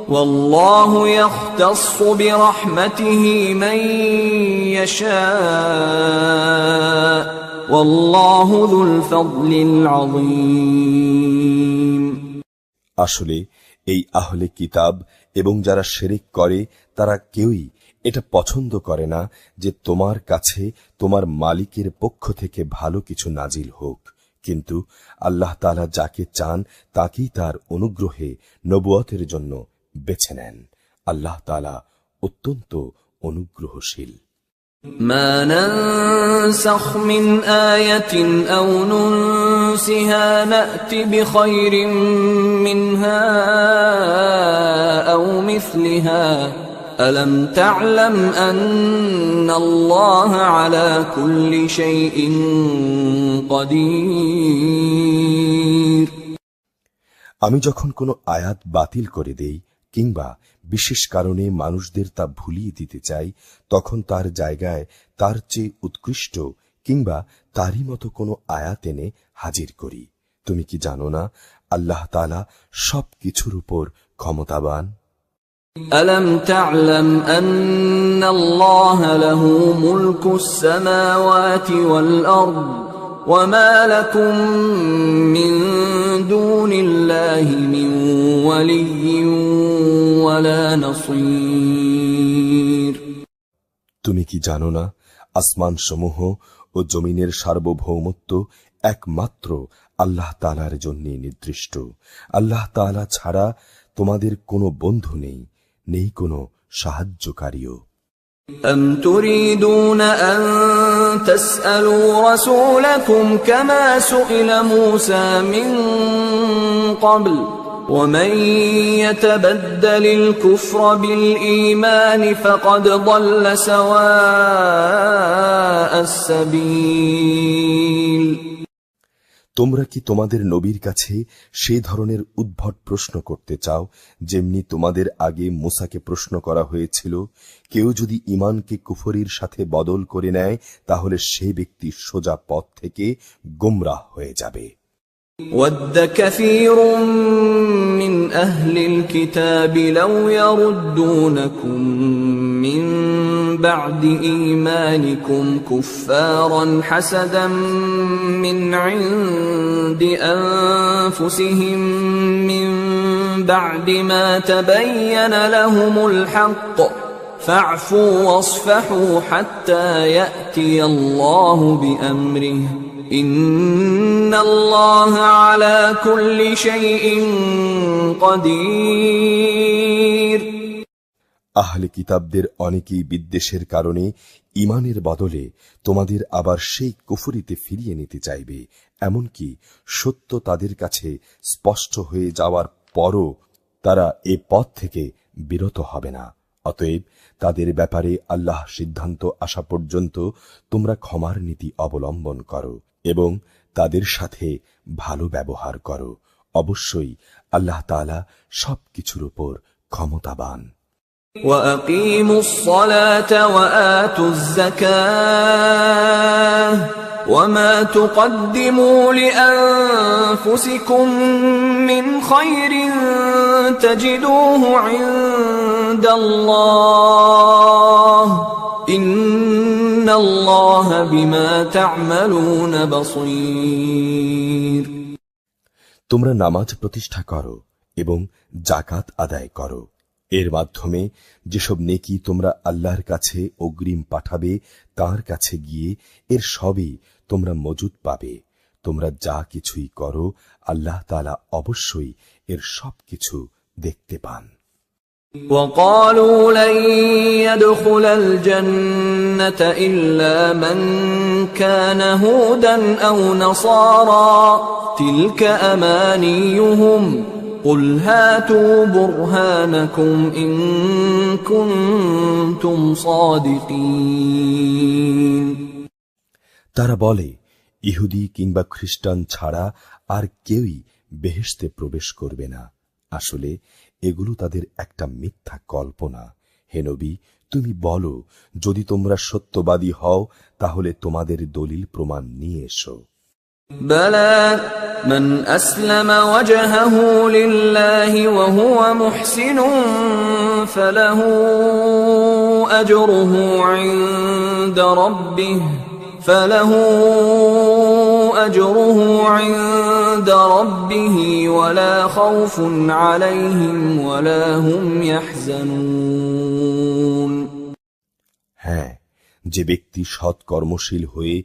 والله يختص برحمته من يشاء والله ذو الفضل العظيم। আসলে এই আহলে কিতাব এবং যারা শিরক করে তারা কেউই এটা পছন্দ করে না যে তোমার কাছে তোমার মালিকের পক্ষ থেকে ভালো কিছু নাজিল হোক, কিন্তু আল্লাহ তাআলা যাকে চান তাকেই তার অনুগ্রহে নবুয়তের জন্য বেছে নেন। আল্লাহ তাআলা অত্যন্ত অনুগ্রহশীল। ما ننسخ من آية أو ننسها نأت بخير منها أو مثلها ألم تعلم أن الله على كل شيء قدير। আমি যখন কোনো আয়াত বাতিল করে দেই কিংবা বিশেষ কারণে মানুষদের তা ভুলিয়ে দিতে চাই, তখন তার জায়গায় তার চেয়ে উৎকৃষ্ট কিংবা তারই মতো কোনো আয়াত এনে হাজির করি। তুমি কি জানো না আল্লাহ তাআলা সব কিছুর উপর ক্ষমতাবান? ألم تعلم أن الله له ملك السماوات والأرض وما لكم من دون الله من ولي ولا نصير। তুমি কি জানো না আসমান সমূহ ও জমিনের সার্বভৌমত্ব একমাত্র আল্লাহ তাআলার জন্য নির্দিষ্ট। আল্লাহ তাআলা ছাড়া তোমাদের কোনো বন্ধু নেই, নেই কোনো সাহায্যকারীও। أم تريدون أن تسألوا رسولكم كما سئل موسى من قبل ومن يتبدل الكفر بالإيمان فقد ضل سواء السبيل। তোমরা কি তোমাদের নবীর কাছে সেই ধরনের উদ্ভট প্রশ্ন করতে চাও যেমনি তোমাদের আগে মুসাকে প্রশ্ন করা হয়েছিল? কেউ যদি ঈমানকে কুফরির সাথে বদল করে নেয় তাহলে সেই ব্যক্তি সোজা পথ থেকে গোমরাহ হয়ে যাবে। وَدَّ كَثِيرٌ مِّنْ أَهْلِ الْكِتَابِ لَوْ يَرُدُّونَكُم مِّن بَعْدِ إِيمَانِكُمْ كُفَّارًا حَسَدًا مِّنْ عِندِ أَنفُسِهِم مِّن بَعْدِ مَا تَبَيَّنَ لَهُمُ الْحَقُّ فَاعْفُوا وَاصْفَحُوا حَتَّى يَأْتِيَ اللَّهُ بِأَمْرِهِ إِنَّ اللَّهَ عَلَى كُلِّ شَيْءٍ قَدِيرٌ। আহলে কিতাবদের অনেকেই বিদ্বেষের কারণে ঈমানের বদলে তোমাদের আবার সেই কুফরিতে ফিরিয়ে নিতে চাইবে, এমনকি সত্য তাদের কাছে স্পষ্ট হয়ে যাওয়ার পরও তারা এ পথ থেকে বিরত হবে না। অতএব তাদের ব্যাপারে আল্লাহ সিদ্ধান্ত আসা পর্যন্ত তোমরা ক্ষমার নীতি অবলম্বন করো এবং তাদের সাথে ভালো ব্যবহার করো। অবশ্যই আল্লাহ তাআলা সবকিছুর উপর ক্ষমতাবান। وَأَقِيمُوا الصَّلَاةَ وَآتُوا الزَّكَاةَ وَمَا تُقَدِّمُوا لِأَنفُسِكُم مِّنْ خَيْرٍ تَجِدُوهُ عِندَ اللَّهِ إِنَّ اللَّهَ بِمَا تَعْمَلُونَ بَصِيرٌ। তোমরা নামাজ প্রতিষ্ঠা করো এবং যাকাত আদায় করো। এর মাধ্যমে যেসব নেকি তোমরা আল্লাহর কাছে অগ্রিম পাঠাবে তার কাছে গিয়ে এর সবই তোমরা মজুদ পাবে। তোমরা যা কিছুই করো আল্লাহ তাআলা অবশ্যই এর সবকিছু দেখতে পান। وقالوا لن يدخل الجنة إلا من كان هودا أو نصارى تلك أمانيهم قل هاتوا برهانكم إن كنتم صادقين তারা বলে, ইহুদি কিংবা খ্রিস্টান ছাড়া আর কেউই বেহেশতে প্রবেশ করবে না। আসলে এগুলো তাদের একটা মিথ্যা কল্পনা। হে নবী, তুমি বলো, যদি তোমরা সত্যবাদী হও তাহলে তোমাদের দলিল প্রমাণ নিয়ে এসো। بلى من أسلم وجهه لله وهو محسن فله أجره عند ربه ولا خوف عليهم ولا هم يحزنون হ্যাঁ, যে ব্যক্তি সৎ কর্মশীল হয়ে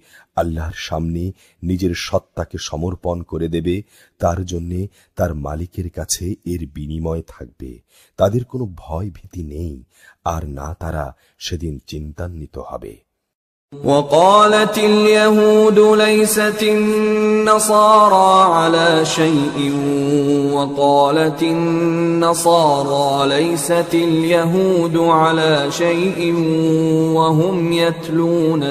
আল্লাহর সামনে নিজের সত্তাকে সমর্পণ করে দেবে, তার জন্যে তার মালিকের কাছে এর বিনিময় থাকবে। তাদের কোনো ভয় ভীতি নেই, আর না তারা সেদিন চিন্তান্বিত হবে। وقالت اليهود ليست النصارى على شيء وقالت النصارى ليست اليهود على شيء وهم يتلون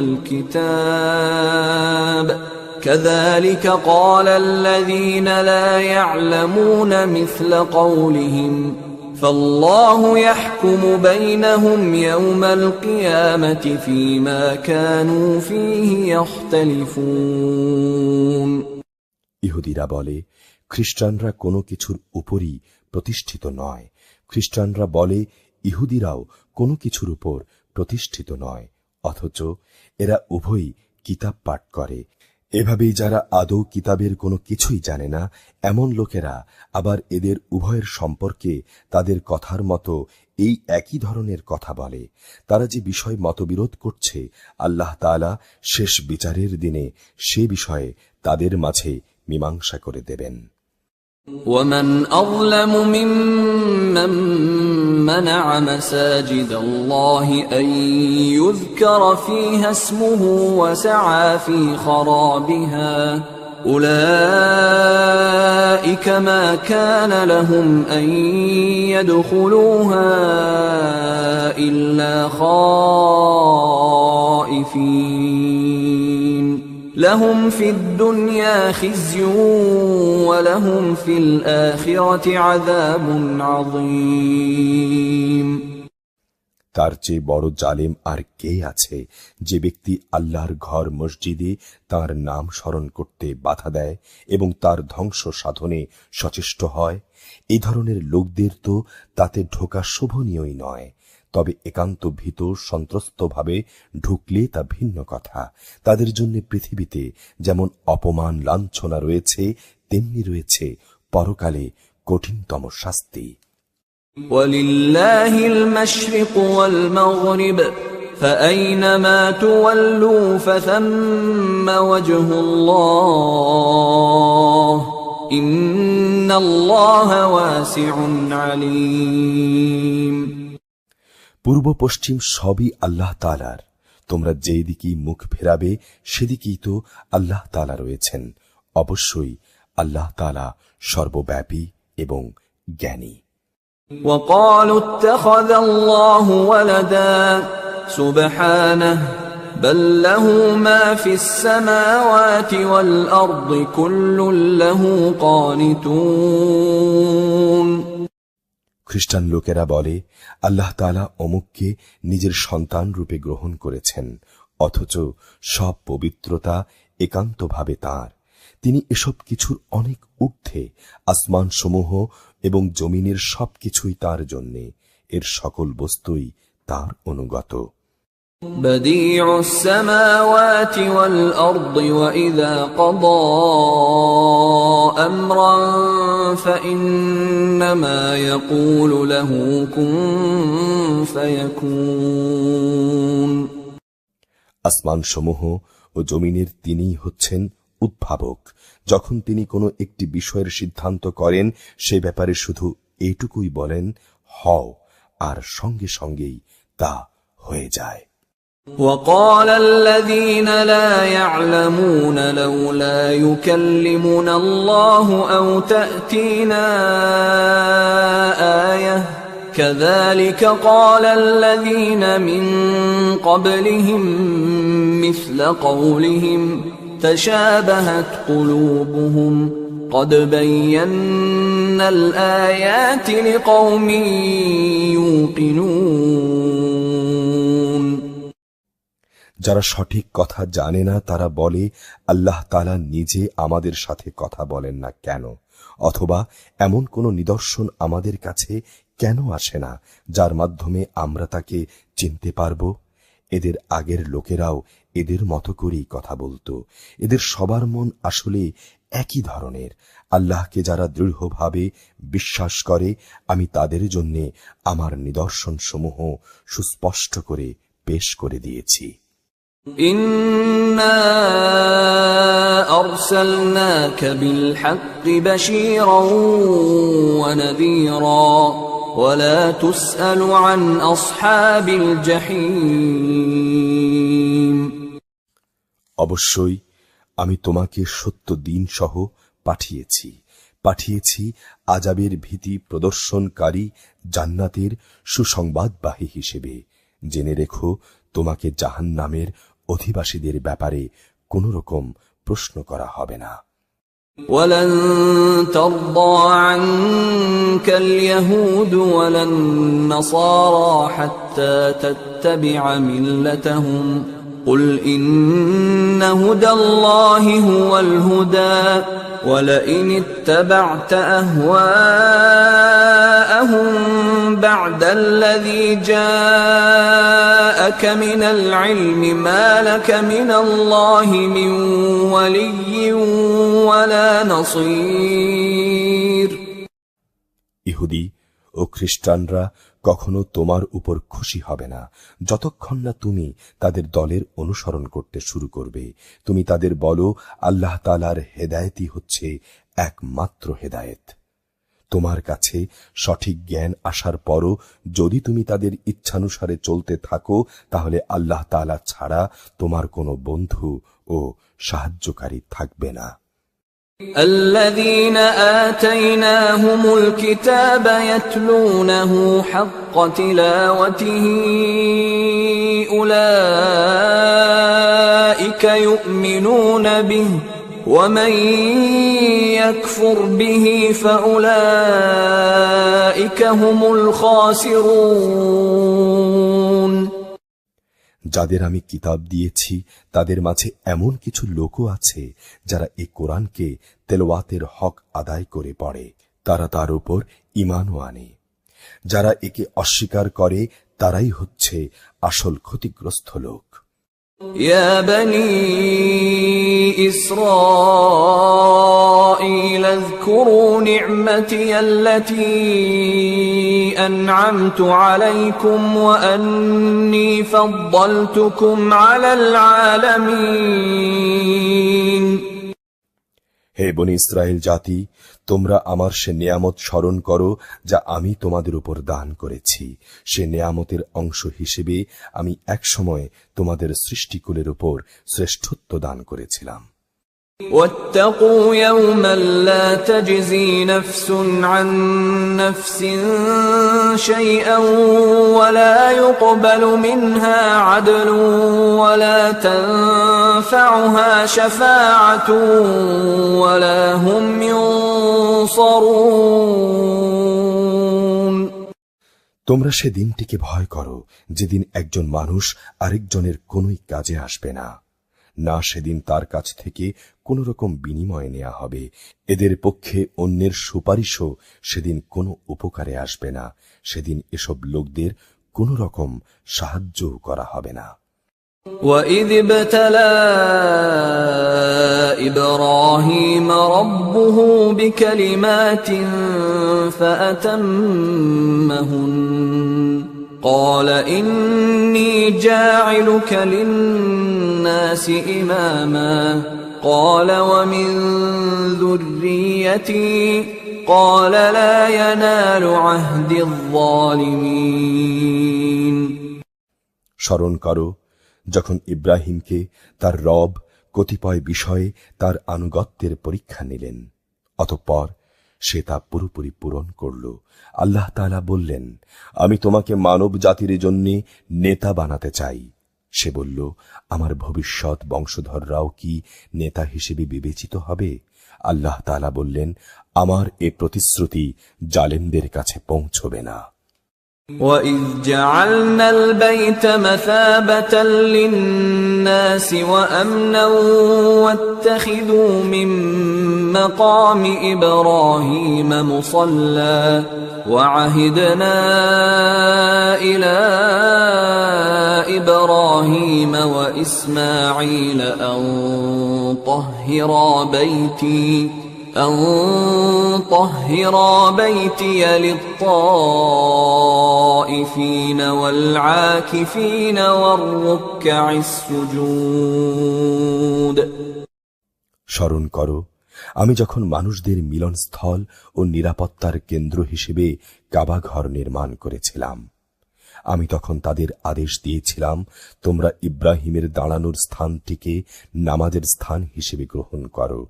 الكتاب كذلك قال الذين لا يعلمون مثل قولهم فالله يحكم بينهم يوم القيامة فيما كانوا فيه يختلفون ইহুদিরা বলে, খ্রিস্টানরা কোনো কিছুর উপরই প্রতিষ্ঠিত নয়। খ্রিস্টানরা বলে, ইহুদিরাও কোনো কিছুর উপর প্রতিষ্ঠিত নয়, অথচ এরা উভয়ই কিতাব পাঠ করে। এভাবেই যারা আদৌ কিতাবের কোনো কিছুই জানে না, এমন লোকেরা আবার এদের উভয়ের সম্পর্কে তাদের কথার মতো এই একই ধরনের কথা বলে। তারা যে বিষয় মতবিরোধ করছে, আল্লাহ তাআলা শেষ বিচারের দিনে সে বিষয়ে তাদের মাঝে মীমাংসা করে দেবেন। ومن أظلم ممن منع مساجد الله أن يذكر فيها اسمه وسعى في خرابها أولئك ما كان لهم أن يدخلوها إلا خائفين لهم في الدنيا خزي ولهم في الآخرة عذاب عظيم তার চেয়ে বড় জালেম আর কে আছে, যে ব্যক্তি আল্লাহর ঘর মসজিদে তার নাম স্মরণ করতে বাধা দেয় এবং তার ধ্বংস সাধনে সচেষ্ট হয়। এই ধরনের লোকদের তো তাতে ঢোকা শোভনীয়ই নয়। তবে একান্ত ভীত সন্ত্রস্তভাবে ঢুকলে তা ভিন্ন কথা। তাদের জন্য পৃথিবীতে যেমন অপমান লাঞ্ছনা রয়েছে, তেমনি রয়েছে পরকালে কঠিনতম শাস্তি। ولله المشرق والمغرب فأينما تولوا فثم وجه الله إن الله واسع عليم পূর্ব পশ্চিম সবই আল্লাহ তাআলার। তোমরা যেদিকেই মুখ ফেরাবে সেদিকেই তো আল্লাহ তাআলা রয়েছেন। অবশ্যই আল্লাহ তাআলা সর্বব্যাপী এবং জ্ঞানী। وقالوا اتخذ الله ولدا سبحانه بل له ما في السماوات والأرض كل له قانتون খ্রিস্টান লোকেরা বলে, আল্লাহ তাআলা অমুককে নিজের সন্তান রূপে গ্রহণ করেছেন, অথচ সব পবিত্রতা একান্তভাবে তাঁর। তিনি এসব কিছুর অনেক ঊর্ধ্বে। আসমান সমূহ এবং জমিনের সবকিছুই তার জন্যে, এর সকল বস্তুই তার অনুগত। بديع السماوات والأرض وإذا قضى أمرا فإنما يقول له كن فيكون আসমান সমূহ ও জমিনের তিনিই হচ্ছেন উদ্ভাবক। যখন তিনি কোনো একটি বিষয়ের সিদ্ধান্ত করেন, সে ব্যাপারে শুধু এইটুকুই বলেন, হও, আর সঙ্গে সঙ্গেই তা হয়ে যায়। وقال الذين لا يعلمون لولا يكلمنا الله أو تأتينا آية كذلك قال الذين من قبلهم مثل قولهم تشابهت قلوبهم قد بينا الآيات لقوم يوقنون। যারা সঠিক কথা জানে না তারা বলে, আল্লাহ তাআলা নিজে আমাদের সাথে কথা বলেন না কেন, অথবা এমন কোন নিদর্শন আমাদের কাছে কেন আসে না যার মাধ্যমে আমরা তাকে চিনতে পারব। এদের আগের লোকেরাও এদের মতো করেই কথা বলতো। এদের সবার মন আসলে একই ধরনের। আল্লাহকে যারা দৃঢ়ভাবে বিশ্বাস করে আমি তাদের জন্য আমার নিদর্শন সমূহ সুস্পষ্ট করে পেশ করে দিয়েছি। إنا أرسلناك بالحق بشيرا ونذيرا ولا تسأل عن أصحاب الجحيم। অবশ্যই আমি তোমাকে সত্য দিন সহ পাঠিয়েছি আযাবের ভীতি প্রদর্শনকারী জান্নাতের সুসংবাদবাহী হিসেবে। জেনে রেখো তোমাকে জাহান্নামের অধিবাসীদের ব্যাপারে কোন রকম প্রশ্ন করা হবে না। ولن ترضى عنك اليهود ولا النصارى حتى تتبع ملتهم قل إن هدى الله هو الهدى ولئن اتبعت أهواءهم بعد الذي جاءك من العلم ما لك من الله من ولي ولا نصير। ইহুদি ও খ্রিস্টানরা কখনো তোমার উপর খুশি হবে না যতক্ষণ না তুমি তাদের দলের অনুসরণ করতে শুরু করবে। তুমি তাদের বলো, আল্লাহ তাআলার হেদায়েতই হচ্ছে একমাত্র হেদায়েত। তোমার কাছে সঠিক জ্ঞান আসার পরও যদি তুমি তাদের ইচ্ছানুসারে চলতে থাকো তাহলে আল্লাহ তাআলা ছাড়া তোমার কোনো বন্ধু ও সাহায্যকারী থাকবে না। الذين آتيناهم الكتاب يتلونه حق تلاوته أولئك يؤمنون به ومن يكفر به فأولئك هم الخاسرون। যাদের আমি কিতাব দিয়েছি তাদের মাঝে এমন কিছু লোকও আছে যারা এই কোরআনকে তেলাওয়াতের হক আদায় করে পড়ে, তারা তার উপর ঈমানও আনে। যারা একে অস্বীকার করে তারাই হচ্ছে আসল ক্ষতিগ্রস্ত লোক। يا بني إسرائيل اذكروا نعمتي التي أنعمت عليكم وأني فضلتكم على العالمين। হে বনি ইসরায়েল জাতি, তোমরা আমার সে নেয়ামত স্মরণ করো যা আমি তোমাদের উপর দান করেছি। সে নেয়ামতের অংশ হিসেবে আমি একসময় তোমাদের সৃষ্টিকুলের উপর শ্রেষ্ঠত্ব দান করেছিলাম। واتقوا يوما لا تجزي نفس عن نفس شيئا ولا يقبل منها عدل ولا تنفعها شفاعة ولا هم ينصرون। তোমরা সে দিনটিকে ভয় করো যেদিন একজন মানুষ আরেকজনের কোনোই কাজে আসবে না, না সেদিন তার কাছ থেকে কোন রকম বিনিময় নেওয়া হবে। এদের পক্ষে অন্যের সুপারিশও সেদিন কোনো উপকারে আসবে না। সেদিন এসব লোকদের কোন রকম সাহায্যও করা হবে না। وَإِذِ ابْتَلَى إِبْرَاهِيمَ رَبُّهُ بِكَلِمَاتٍ فَأَتَمَّهُنَّ قَالَ إِنِّي جَاعِلُكَ لِلنَّاسِ إِمَامًا قَالَ وَمِن ذُرِّيَّتِي قال لا ينال عهد الظالمين স্মরণ করো যখন ইব্রাহিমকে তার রব কতিপয় বিষয়ে তার আনুগত্যের পরীক্ষা নিলেন, অতঃপর সে তা পুরোপুরি পূরণ করল। আল্লাহ তাআলা বললেন, আমি তোমাকে মানব জাতির জন্য নেতা বানাতে চাই। সে বলল, আমার ভবিষ্যৎ বংশধররাও কি নেতা হিসেবে বিবেচিত হবে? আল্লাহ তাআলা বললেন, আমার এ প্রতিশ্রুতি জালেমদের কাছে পৌঁছবে না। وَإِذْ جَعَلْنَا الْبَيْتَ مَثَابَةً لِلنَّاسِ وَأَمْنًا وَاتَّخِذُوا مِن مَّقَامِ إِبْرَاهِيمَ مُصَلًّى وَعَهِدْنَا إِلَى إِبْرَاهِيمَ وَإِسْمَاعِيلَ أَن طهرا بيتي للطائفين والعاكفين والركع السجود স্মরণ করো, আমি যখন মানুষদের মিলনস্থল ও নিরাপত্তার কেন্দ্র হিসেবে কাবা ঘর নির্মাণ করেছিলাম, আমি তখন তাদের আদেশ দিয়েছিলাম, তোমরা ইব্রাহিমের দাঁড়ানোর স্থানটিকে নামাজের স্থান হিসেবে গ্রহণ করো।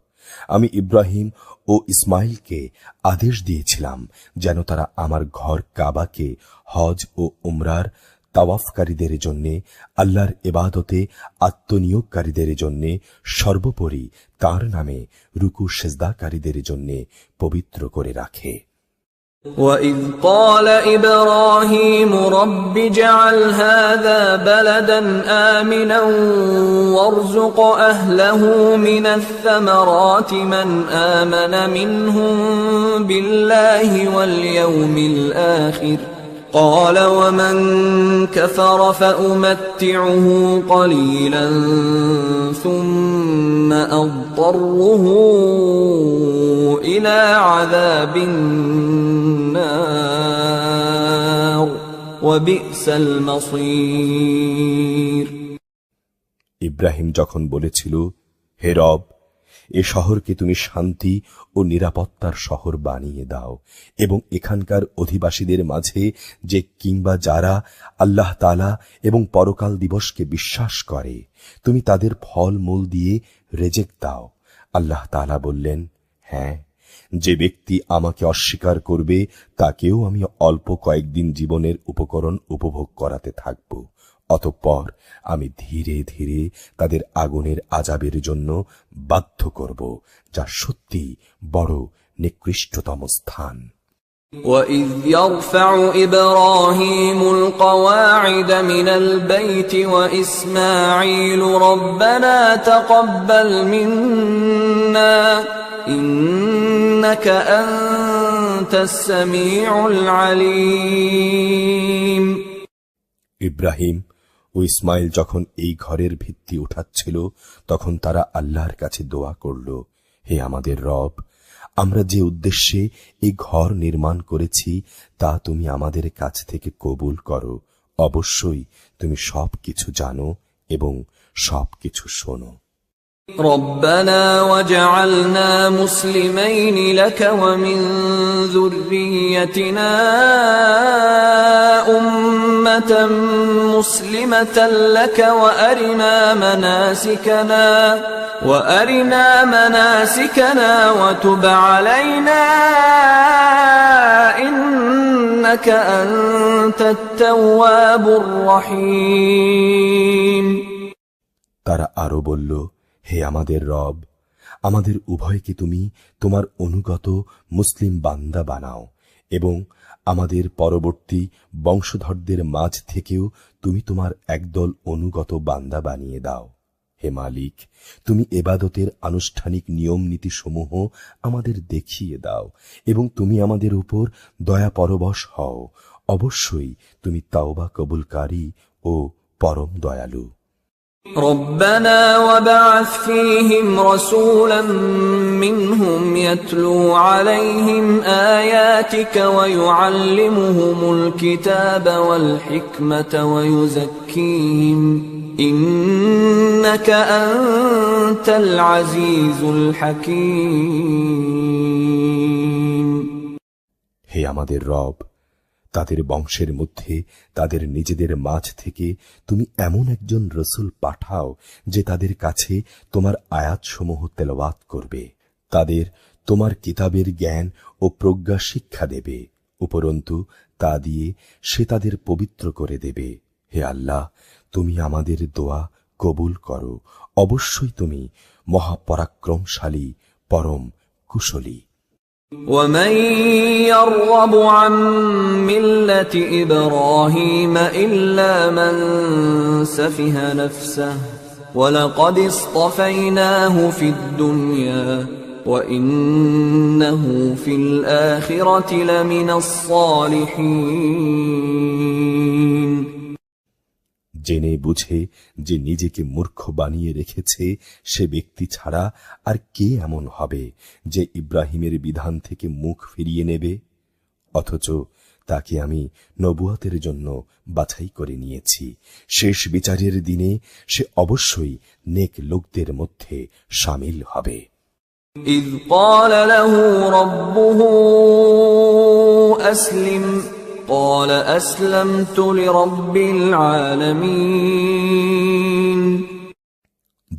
আমি ইব্রাহিম ও ইসমাইলকে আদেশ দিয়েছিলাম যেন তারা আমার ঘর কাবাকে হজ ও উমরার তাওয়াফকারীদের জন্য, আল্লাহর ইবাদতে আত্মনিয়োগকারীদের জন্য, সর্বোপরি তার নামে রুকু সেজদাকারীদের জন্য পবিত্র করে রাখে। وَإِذْ قَالَ إِبْرَاهِيمُ رَبِّ اجْعَلْ هَذَا بَلَدًا آمِنًا وَارْزُقْ أَهْلَهُ مِنَ الثَّمَرَاتِ مَنْ آمَنَ مِنْهُم بِاللَّهِ وَالْيَوْمِ الْآخِرِ قَالَ وَمَنْ كَفَرَ فَأُمَتِّعُهُ قَلِيلًا ثُمَّ أَضْطَرُّهُ إِلَى عَذَابِ النَّارِ وَبِئْسَ الْمَصِيرُ ইব্রাহিম যখন বলেছিল, হে রব, এ শহরকে তুমি শান্তি ও নিরাপত্তার শহর বানিয়ে দাও এবং এখানকার অধিবাসীদের মাঝে যে কিংবা যারা আল্লাহ তাআলা এবং পরকাল দিবসকে বিশ্বাস করে, তুমি তাদের ফল মূল দিয়ে রেজেক দাও। আল্লাহ তাআলা বললেন, হ্যাঁ, যে ব্যক্তি আমাকে অস্বীকার করবে তাকেও আমি অল্প কয়েকদিন জীবনের উপকরণ উপভোগ করাতে থাকব, অতঃপর আমি ধীরে ধীরে তাদের আগুনের আযাবের জন্য বাধ্য করব, যা সত্যি বড় নিকৃষ্টতম স্থান। وَإِذْ يَرْفَعُ إِبْرَاهِيمُ الْقَوَاعِدَ مِنَ الْبَيْتِ وَإِسْمَاعِيلُ رَبَّنَا تَقَبَّلْ مِنَّا إِنَّكَ أَنْتَ السَّمِيعُ الْعَلِيمُ ইব্রাহিম ও ইসমাইল যখন এই ঘরের ভিত্তি উঠাচ্ছিল, তখন তারা আল্লাহর কাছে দোয়া করল, হে আমাদের রব, আমরা যে উদ্দেশ্যে এই ঘর নির্মাণ করেছি তা তুমি আমাদের কাছ থেকে কবুল করো। অবশ্যই তুমি সবকিছু জানো এবং সবকিছু শোনো। ربنا وجعلنا مسلمين لك ومن ذريتنا أمة مسلمة لك وأرنا مناسكنا وتب علينا إنك أنت التواب الرحيم তারা আরো বলল, হে আমাদের রব, আমাদের উভয়কে তুমি তোমার অনুগত মুসলিম বান্দা বানাও এবং আমাদের পরবর্তী বংশধরদের মাঝ থেকেও তুমি তোমার একদল অনুগত বান্দা বানিয়ে দাও। হে মালিক, তুমি ইবাদতের আনুষ্ঠানিক নিয়ম নীতি সমূহ আমাদের দেখিয়ে দাও এবং তুমি আমাদের উপর দয়া পরবশ হও। অবশ্যই তুমি তাওবা কবুলকারী ও পরম দয়ালু। ربنا وبعث فيهم رسولا منهم يتلو عليهم آياتك ويعلمهم الكتاب والحكمة ইন্নাকা আনতাল আজিজুল হাকীম। হে আমাদের রব, তাদের বংশের মধ্যে তাদের নিজেদের মাঝ থেকে তুমি এমন একজন রসূল পাঠাও যে তাদের কাছে তোমার আয়াতসমূহ তেলাওয়াত করবে, তাদের তোমার কিতাবের জ্ঞান ও প্রজ্ঞা শিক্ষা দেবে, উপরন্তু তা দিয়ে সে তাদের পবিত্র করে দেবে। হে আল্লাহ, তুমি আমাদের দোয়া কবুল করো, অবশ্যই তুমি মহাপরাক্রমশালী, পরম কুশলী। ومن يرغب عن ملة إبراهيم إلا من سفه نفسه ولقد اصطفيناه في الدنيا وإنه في الآخرة لمن الصالحين। জেনে বুঝে যে নিজেকে মূর্খ বানিয়ে রেখেছে সে ব্যক্তি ছাড়া আর কে এমন হবে যে ইব্রাহিমের বিধান থেকে মুখ ফিরিয়ে নেবে? অথচ তাকে আমি নবুয়তের জন্য বাছাই করে নিয়েছি। শেষ বিচারের দিনে সে অবশ্যই নেক লোকদের মধ্যে শামিল হবে। إذ قال له ربه أسلم قال أسلمت لرب العالمين।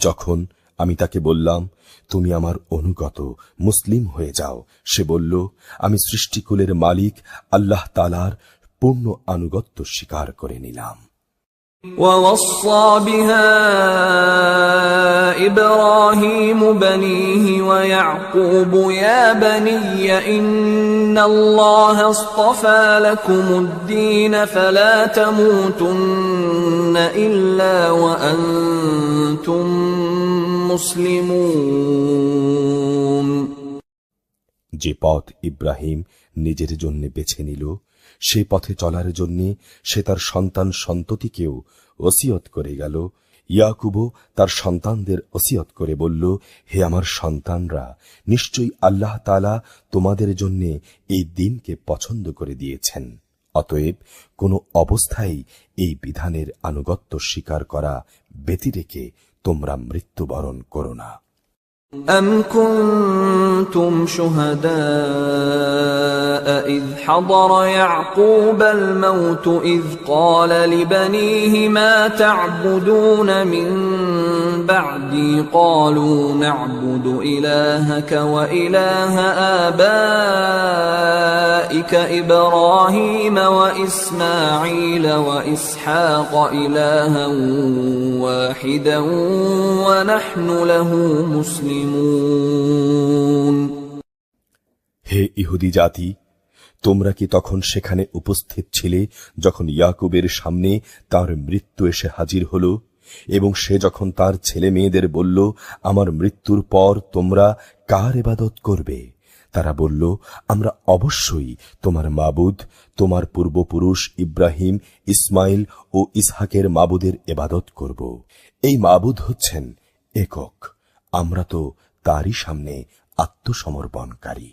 যখন আমি তাকে বললাম, তুমি আমার অনুগত, মুসলিম হয়ে যাও, সে বলল, আমি সৃষ্টিকুলের মালিক আল্লাহ তাআলার পূর্ণ আনুগত্য স্বীকার করে নিলাম। ووصى بها إبراهيم بنيه ويعقوب يا بني إن الله اصطفى لكم الدين فلا تموتن إلا وأنتم مسلمون। যে পথ ইব্রাহিম নিজের জন্য বেছে নিল, সে পথে চলার জন্য সে তার সন্তান সন্ততিকেও ওসিয়ত করে গেল। ইয়াকুবও তার সন্তানদের ওসিয়ত করে বলল, হে আমার সন্তানরা, নিশ্চয়ই আল্লাহ তাআলা তোমাদের জন্য এই দিনকে পছন্দ করে দিয়েছেন, অতএব কোনো অবস্থায় এই বিধানের আনুগত্য স্বীকার করা ব্যতিরেকে তোমরা মৃত্যুবরণ করো না। أم كنتم شهداء إذ حضر يعقوب الموت إذ قال لبنيه ما تعبدون من بعدي قالوا نعبد إلهك وإله آبائك إبراهيم وإسماعيل وإسحاق إلها واحدا ونحن له مسلمون। হে ইহুদি জাতি, তোমরা কি তখন সেখানে উপস্থিত ছিলে যখন ইয়াকুবের সামনে তার মৃত্যু এসে হাজির হল, এবং সে যখন তার ছেলে মেয়েদের বলল, আমার মৃত্যুর পর তোমরা কার ইবাদত করবে? তারা বলল, আমরা অবশ্যই তোমার মাবুদ, তোমার পূর্বপুরুষ ইব্রাহিম, ইসমাইল ও ইসহাকের মাবুদের ইবাদত করব। এই মাবুদ হচ্ছেন একক, আমরা তো তারই সামনে আত্মসমর্পণকারী।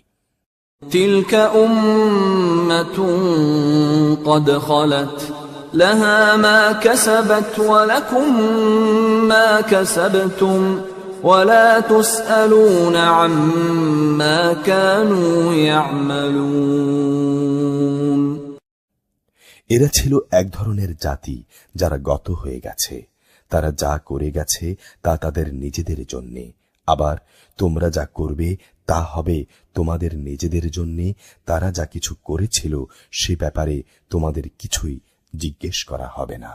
تلك أمة قد خلت لها ما كسبت ولكم ما كسبتم ولا تسألون عما كانوا يعملون। এরা ছিল এক ধরনের জাতি যারা গত হয়ে গেছে, তারা যা করে গেছে তা তাদের নিজেদের জন্যে, আবার তোমরা যা করবে তা হবে তোমাদের নিজেদের জন্যে। তারা যা কিছু করেছিল সে ব্যাপারে তোমাদের কিছুই জিজ্ঞেস করা হবে না।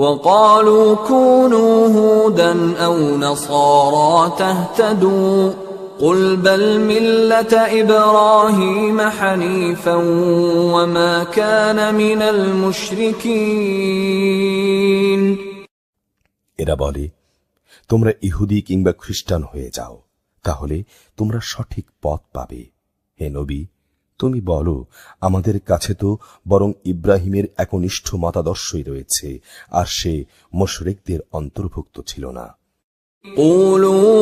وقالوا كونوا هودا أو نصارى تهتدوا قل بل ملة إبراهيم حنيفا وما كان من المشركين। এরা বলে, তোমরা ইহুদি কিংবা খ্রিস্টান হয়ে যাও, তাহলে তোমরা সঠিক পথ পাবে। হে নবী, তুমি বলো, আমাদের কাছে তো বরং ইব্রাহিমের একনিষ্ঠ মতাদর্শই রয়েছে, আর সে মুশরিকদের অন্তর্ভুক্ত ছিল না। قولوا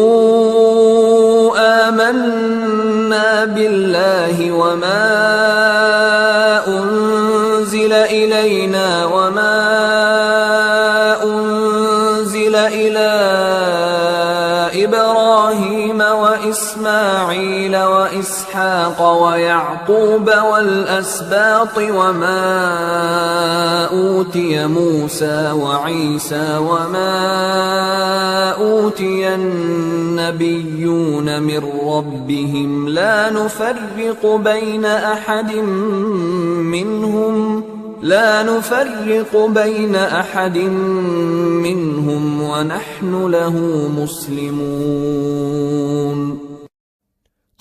آمنا بالله وما أنزل إلينا وما أنزل إبراهيم وإسماعيل وإسحاق ويعقوب والأسباط وما أوتي موسى وعيسى وما أوتي النبيون من ربهم لا نفرق بين أحد منهم ونحن له مسلمون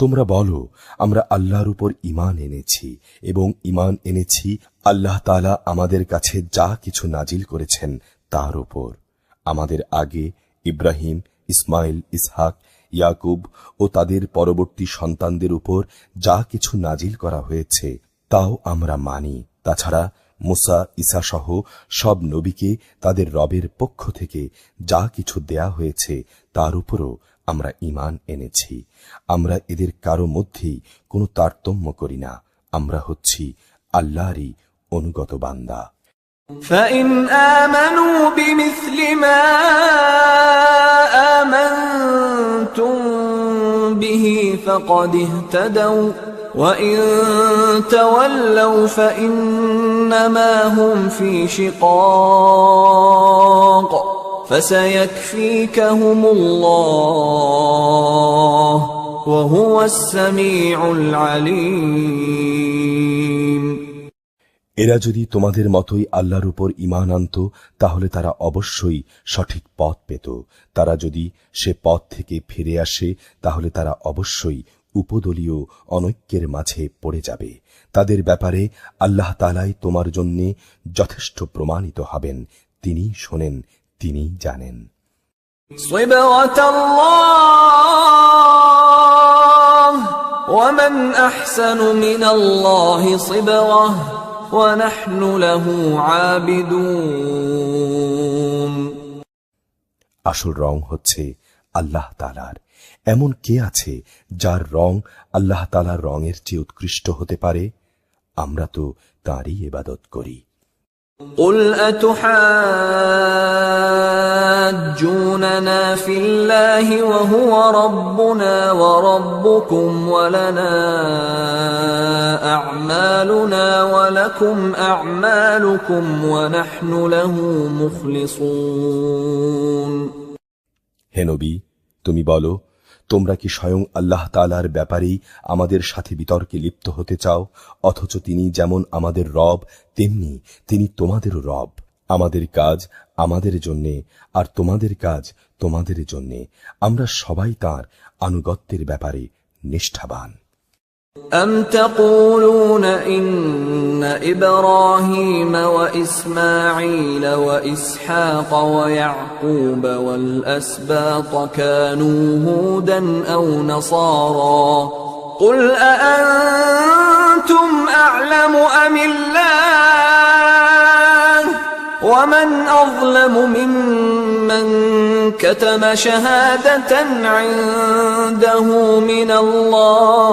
তোমরা বলো, আমরা আল্লাহর উপর ঈমান এনেছি এবং ঈমান এনেছি আল্লাহ তাআলা আমাদের কাছে যা কিছু নাজিল করেছেন তার উপর। আমাদের আগে ইব্রাহিম, ইসমাইল, ইসহাক, ইয়াকুব ও তাদের পরবর্তী সন্তানদের উপর যা কিছু নাজিল করা হয়েছে তাও আমরা মানি। তাছাড়া মুসা, ঈসা সহ সব নবীকে তাদের রবের পক্ষ থেকে যা কিছু দেয়া হয়েছে তার উপরও আমরা ঈমান এনেছি। আমরা এদের কারো মধ্যেই কোনো তারতম্য করি না। আমরা হচ্ছি আল্লাহরই অনুগত বান্দা। فإن آمنوا بمثل ما آمنتم به فقد اهتدوا وإن تولوا فإنما هم في شقاق فسيكفيكهم الله وهو السميع العليم এরা যদি তোমাদের মতোই আল্লাহর উপর ঈমান আনত তাহলে তারা অবশ্যই সঠিক পথ পেত। তারা যদি সে পথ থেকে ফিরে আসে তাহলে তারা অবশ্যই উপদলীয় অনৈক্যের মাঝে পড়ে যাবে। তাদের ব্যাপারে আল্লাহ তাআলাই তোমার জন্যে যথেষ্ট প্রমাণিত হবেন। তিনি শোনেন, তিনি জানেন। সিবগাতাল্লাহ ওয়া মান আহসানু মিনাল্লাহি সিবগাহ ওয়া নাহনু লাহু আবিদুন। আসল রং হচ্ছে আল্লাহ তাআলার। এমন কে আছে যার রং আল্লাহ তাআলার রঙের চেয়ে উৎকৃষ্ট হতে পারে? আমরা তো তাঁরই ইবাদত করি। قل أتحاجوننا في الله وهو ربنا وربكم ولنا أعمالنا ولكم أعمالكم ونحن له مخلصون। হে নবী, তুমি বলো, তোমরা কি স্বয়ং আল্লাহ তাআলার ব্যাপারেই আমাদের সাথে বিতর্কে লিপ্ত হতে চাও, অথচ তিনি যেমন আমাদের রব তেমনি তিনি তোমাদেরও রব। আমাদের কাজ আমাদের জন্যে আর তোমাদের কাজ তোমাদের জন্যে। আমরা সবাই তাঁর আনুগত্যের ব্যাপারে নিষ্ঠাবান। أم تقولون إن إبراهيم وإسماعيل وإسحاق ويعقوب والأسباط كانوا هودا أو نصارى قل أأنتم أعلم أم الله ومن أظلم ممن كتم شهادة عنده من الله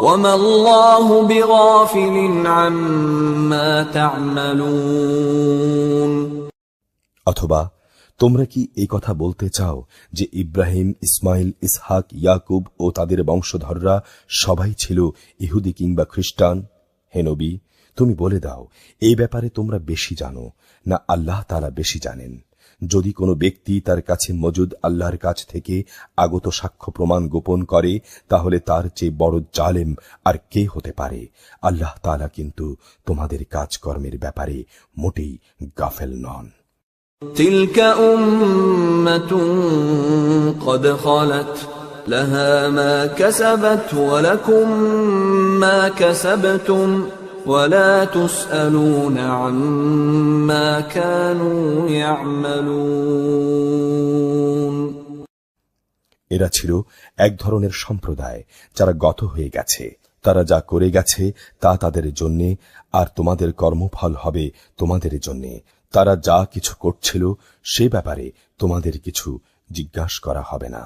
وما الله بغافل عما تعملون। অথবা তোমরা কি এই কথা বলতে চাও যে ইব্রাহিম, ইসমাইল, ইসহাক, ইয়াকুব ও তাদের বংশধররা সবাই ছিল ইহুদি কিংবা খ্রিস্টান? হে নবী, তুমি বলে দাও, এই ব্যাপারে তোমরা বেশি জানো না আল্লাহ তাআলা বেশি জানেন? যদি কোনো ব্যক্তি তার কাছে মজুদ আল্লাহর কাছ থেকে আগত সাক্ষ্য প্রমাণ গোপন করে তাহলে তার চেয়ে বড় জালেম আর কে হতে পারে? আল্লাহ তাআলা কিন্তু তোমাদের কাজকর্মের ব্যাপারে মোটেই গাফেল নন। تلك أمة قد خلت لها ما كسبت ولكم ما كسبتم ولا تسألون عما كانوا يعملون। এরা ছিল এক ধরনের সম্প্রদায় যারা গত হয়ে গেছে। তারা যা করে গেছে তা তাদের জন্যে, আর তোমাদের কর্মফল হবে তোমাদের জন্যে। তারা যা কিছু করছিল সে ব্যাপারে তোমাদের কিছু জিজ্ঞাসা করা হবে না।